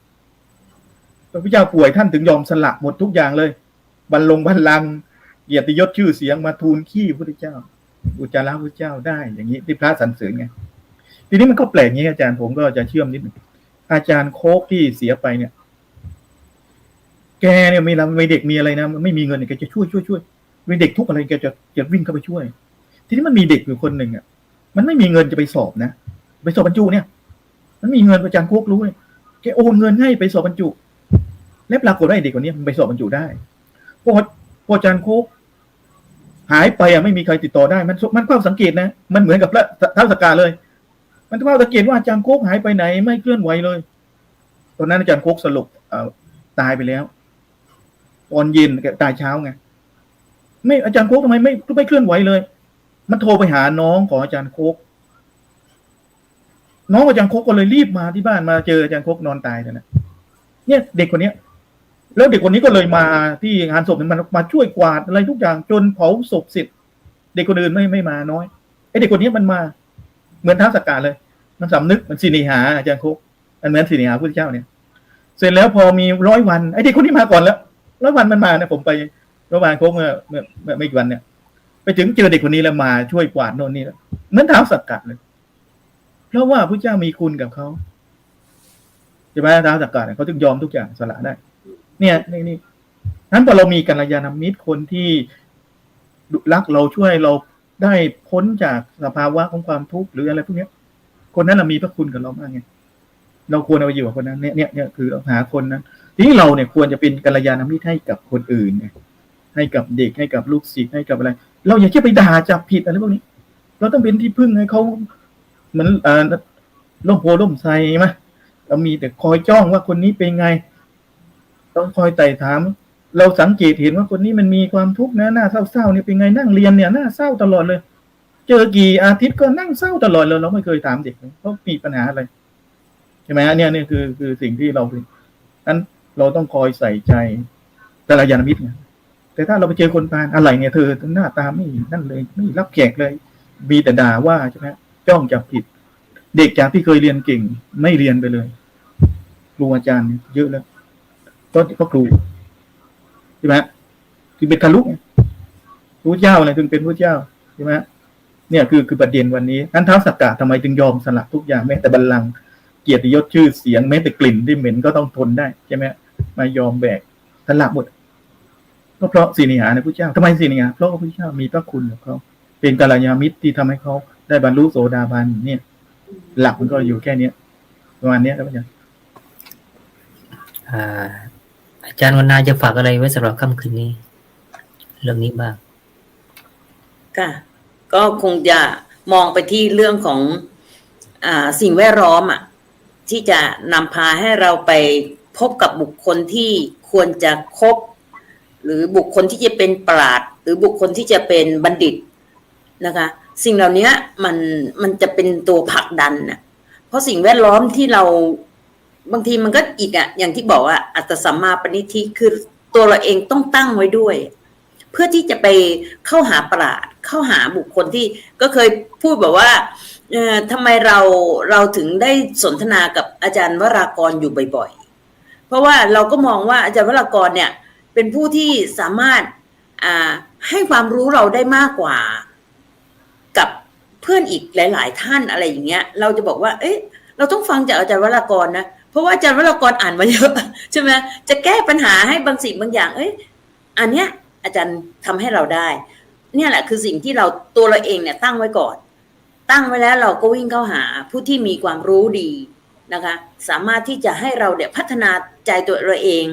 พระพุทธเจ้าป่วยท่านถึงยอมสละหมดทุกอย่างเลยบัลลังก์เกียรติยศชื่อเสียงมาทูลขี้พระพุทธเจ้าอุจจาระพระพุทธเจ้าได้อย่างนี้ที่พระสรรเสริญไงทีนี้มันก็แปลกงี้อาจารย์ผมก็จะเชื่อมนิดนึงอาจารย์โคกที่เสียไปเนี่ยแกเนี่ยมีเด็กมีอะไรนะไม่มีเงินแกจะช่วยมีเด็กทุกอะไรแกจะวิ่งเข้าไปช่วยทีนี้มันมีเด็กอยู่คนหนึ่งมันไม่มีเงินจะไปสอบนะไปสอบบรรจุเนี่ยมันมีเงินอาจารย์โคกรู้เลยแกโอนเงินให้ไปสอบบรรจุและปรากฏว่าเด็กคนนี้มันไปสอบบรรจุได้พออาจารย์โคกหายไปไม่มีใครติดต่อได้มันความสังเกตนะมันเหมือนกับพระท้าวสักกะเลยมันความสังเกตว่าอาจารย์โคกหายไปไหนไม่เคลื่อนไหวเลยตอนนั้นอาจารย์โคกสลบตายไปแล้วตอนเย็นแกตายเช้าไงไม่อาจารย์โคกทำไมไม่เคลื่อนไหวเลยมันโทรไปหาน้องของอาจารย์โคกน้องอาจารย์โคกก็เลยรีบมาที่บ้านมาเจออาจารย์โคกนอนตายเลยนะเนี่ยเด็กคนนี้แล้วเด็กคนนี้ก็เลยมาที่งานศพมันมาช่วยกวาดอะไรทุกอย่างจนเผาศพเสร็จเด็กคนอื่นไม่มาน้อยไอ้เด็กคนนี้มันมาเหมือนท้าวสักกะเลยมันสำนึกมันสินิหาอาจารย์โคกมันเหมือนสินิหาพระพุทธเจ้าเนี่ยเสร็จแล้วพอมี100 วันไอ้เด็กคนนี้มาก่อนแล้ว100 วันมันมาเนี่ยผมไปโรงพยาบาลโคกเมื่อไม่กี่วันเนี่ยไปถึงเจอเด็กคนนี้แล้วมาช่วยกวาดโน่นนี่แล้วเหมือนท้าวสักกะเลยเพราะว่าพระเจ้ามีคุณกับเขา ช่ไหมท้าวสักกะเนี่ยเขาถึงยอมทุกอย่างสละได้เนี่ยนี่นั้นพอเรามีกัลยาณมิตรคนที่รักเราช่วยเราได้พ้นจากสภาวะของความทุกข์หรืออะไรพวกนี้คนนั้นมีพระคุณกับเรามากไงเราควรเอาไปอยู่กับคนนั้นเนี่ยคือหาคนนั้นทีนี้เราเนี่ยควรจะเป็นกัลยาณมิตรให้กับคนอื่นเนี่ยให้กับเด็กให้กับลูกศิษย์ให้กับอะไรเราอย่าแค่ไปด่าจับผิดอะไรพวกนี้เราต้องเป็นที่พึ่งให้เขาเหมือนร่มโพล่มไทรไหมเรามีแต่คอยจ้องว่าคนนี้เป็นไงต้องคอยไต่ถามเราสังเกตเห็นว่าคนนี้มันมีความทุกข์นะหน้าเศร้าๆเนี่ยเป็นไงนั่งเรียนเนี่ยหน้าเศร้าตลอดเลยเจอกี่อาทิตย์ก็นั่งเศร้าตลอดเลยเราไม่เคยถามเด็กเขามีปัญหาอะไรใช่ไหมเนี่ยคือสิ่งที่เรานั้นเราต้องคอยใส่ใจกัลยาณมิตรแต่ถ้าเราไปเจอคนพาลอะไรเนี่ยเธอหน้าตาไม่นั่นเลยไม่รับแขกเลยมีแต่ด่าว่าใช่ไหมจ้องจับผิดเด็กจากที่เคยเรียนเก่งไม่เรียนไปเลยครูอาจารย์เยอะแล้วก็ครูใช่ไหมคือเป็นทะลุพระเจ้าอะไรถึงเป็นพระเจ้าใช่ไหมเนี่ยคือประเด็นวันนี้ท่านท้าวสักกะทำไมจึงยอมสละทุกอย่างแม้แต่บัลลังก์เกียรติยศชื่อเสียงแม้แต่กลิ่นที่เหม็นก็ต้องทนได้ใช่ไหมมายอมแบกสละหมดก็เพราะสีนิหาในพระเจ้าทำไมสีนิหาเพราะพระเจ้ามีพระคุณกับเขาเป็นกัลยาณมิตรที่ทำให้เขาได้บรรลุโสดาบันเนี่ยหลักมันก็อยู่แค่นี้ประมาณนี้ครับอาจารย์อาจารย์วรรณาจะฝากอะไรไว้สำหรับค่ำคืนนี้เรื่องนี้บ้างค่ะก็คงจะมองไปที่เรื่องของสิ่งแวดล้อมที่จะนำพาให้เราไปพบกับบุคคลที่ควรจะคบหรือบุคคลที่จะเป็นปราชญ์หรือบุคคลที่จะเป็นบัณฑิตนะคะสิ่งเหล่านี้มันจะเป็นตัวผลักดันนะเพราะสิ่งแวดล้อมที่เราบางทีมันก็อีกอย่างที่บอกว่าอัตตสัมมาปณิธิคือตัวเราเองต้องตั้งไว้ด้วยเพื่อที่จะไปเข้าหาปราชญ์เข้าหาบุคคลที่ก็เคยพูดแบบว่าทำไมเราถึงได้สนทนากับอาจารย์วรากรอยู่บ่อยๆเพราะว่าเราก็มองว่าอาจารย์วรากรเนี่ยเป็นผู้ที่สามารถให้ความรู้เราได้มากกว่ากับเพื่อนอีกหลายๆท่านอะไรอย่างเงี้ยเราจะบอกว่าเอ๊ะเราต้องฟังจากอาจารย์วรากรนะเพราะว่าอาจารย์วรากรอ่านมาเยอะใช่ไหมจะแก้ปัญหาให้บางสิ่งบางอย่างอันเนี้ยอาจารย์ทำให้เราได้เนี่ยแหละคือสิ่งที่ตัวเราเองเนี่ยตั้งไว้ก่อนตั้งไว้แล้วเราก็วิ่งเข้าหาผู้ที่มีความรู้ดีนะคะสามารถที่จะให้เราเนี่ยพัฒนาใจตัวเราเอง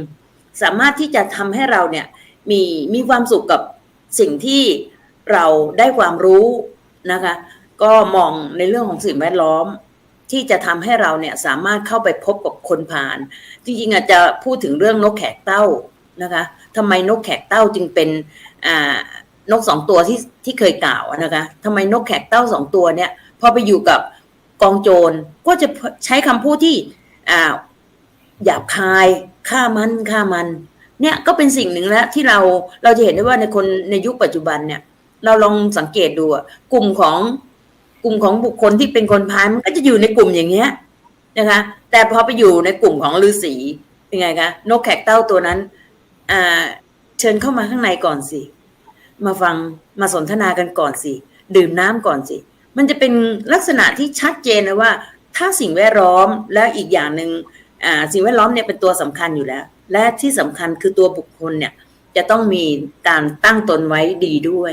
สามารถที่จะทำให้เราเนี่ยมีความสุขกับสิ่งที่เราได้ความรู้นะคะก็มองในเรื่องของสิ่งแวดล้อมที่จะทำให้เราเนี่ยสามารถเข้าไปพบกับคนพาลจริงๆอาจจะพูดถึงเรื่องนกแขกเต้านะคะทำไมนกแขกเต้าจึงเป็นนกสองตัวที่เคยกล่าวนะคะทำไมนกแขกเต้าสองตัวเนี่ยพอไปอยู่กับกองโจรก็จะใช้คำพูดที่หยาบคายฆ่ามันเนี่ยก็เป็นสิ่งหนึ่งแล้วที่เราจะเห็นได้ว่าในยุคปัจจุบันเนี่ยเราลองสังเกตดูกลุ่มของบุคคลที่เป็นคนพาลมันก็จะอยู่ในกลุ่มอย่างเงี้ยนะคะแต่พอไปอยู่ในกลุ่มของฤาษีเป็นไงคะนกแขกเต้าตัวนั้นเชิญเข้ามาข้างในก่อนสิมาฟังมาสนทนากันก่อนสิดื่มน้ำก่อนสิมันจะเป็นลักษณะที่ชัดเจนเลยว่าถ้าสิ่งแวดล้อมและอีกอย่างหนึ่งสิ่งแวดล้อมเนี่ยเป็นตัวสำคัญอยู่แล้วและที่สำคัญคือตัวบุคคลเนี่ยจะต้องมีการตั้งตนไว้ดีด้วย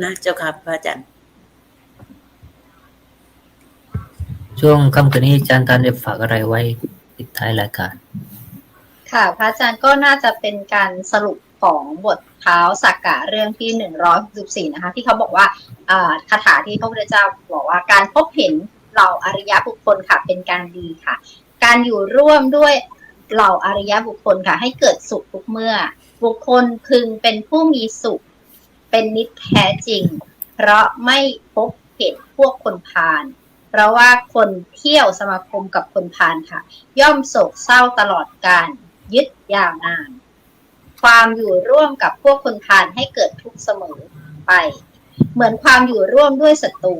นะเจ้าค่ะพระอาจารย์ช่วงค่ำคืนนี้อาจารย์ตันได้ฝากอะไรไว้ปิดท้ายรายการค่ะพระอาจารย์ก็น่าจะเป็นการสรุปของบทท้าวสักกะเรื่องที่164นะคะที่เขาบอกว่าคาถาที่พระพุทธเจ้าบอกว่าการพบเห็นเหล่าอริยบุคคลค่ะเป็นการดีค่ะการอยู่ร่วมด้วยเหล่าอริยบุคคลค่ะให้เกิดสุขทุกเมื่อบุคคลพึงเป็นผู้มีสุขเป็นนิจแท้จริงเพราะไม่พบเห็นพวกคนพาลเพราะว่าคนเที่ยวสมาคมกับคนพาลค่ะย่อมโศกเศร้าตลอดกาลยึดยาวนานความอยู่ร่วมกับพวกคนพาลให้เกิดทุกข์เสมอไปเหมือนความอยู่ร่วมด้วยศัตรู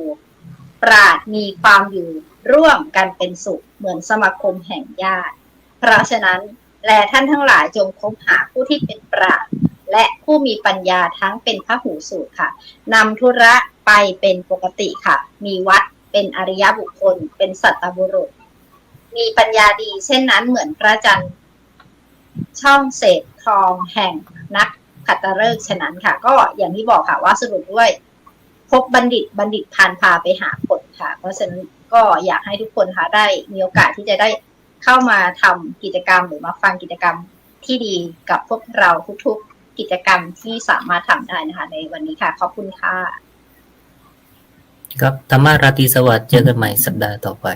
ปราชญ์มีความอยู่ร่วมกันเป็นสุขเหมือนสมาคมแห่งญาติเพราะฉะนั้นแลท่านทั้งหลายจงคบหาผู้ที่เป็นปราชญ์และผู้มีปัญญาทั้งเป็นพหูสูตรค่ะนำธุระไปเป็นปกติค่ะมีวัดเป็นอริยบุคคลเป็นสัตตบุรุษ มีปัญญาดีเช่นนั้นเหมือนพระจันทร์ช่องเศษทองแห่งนักขัตฤกษ์ฉะนั้นค่ะก็อย่างที่บอกค่ะว่าสรุปด้วยพบบัณฑิตพานพาไปหาผลค่ะเพราะฉะนั้นก็อยากให้ทุกคนค่ะได้มีโอกาสที่จะได้เข้ามาทำกิจกรรมหรือมาฟังกิจกรรมที่ดีกับพวกเราทุกๆกิจกรรมที่สามารถทำได้นะคะในวันนี้ค่ะขอบคุณค่ะครับธรรมะราตรีสวัสดิ์เจอกันใหม่สัปดาห์ต่อไป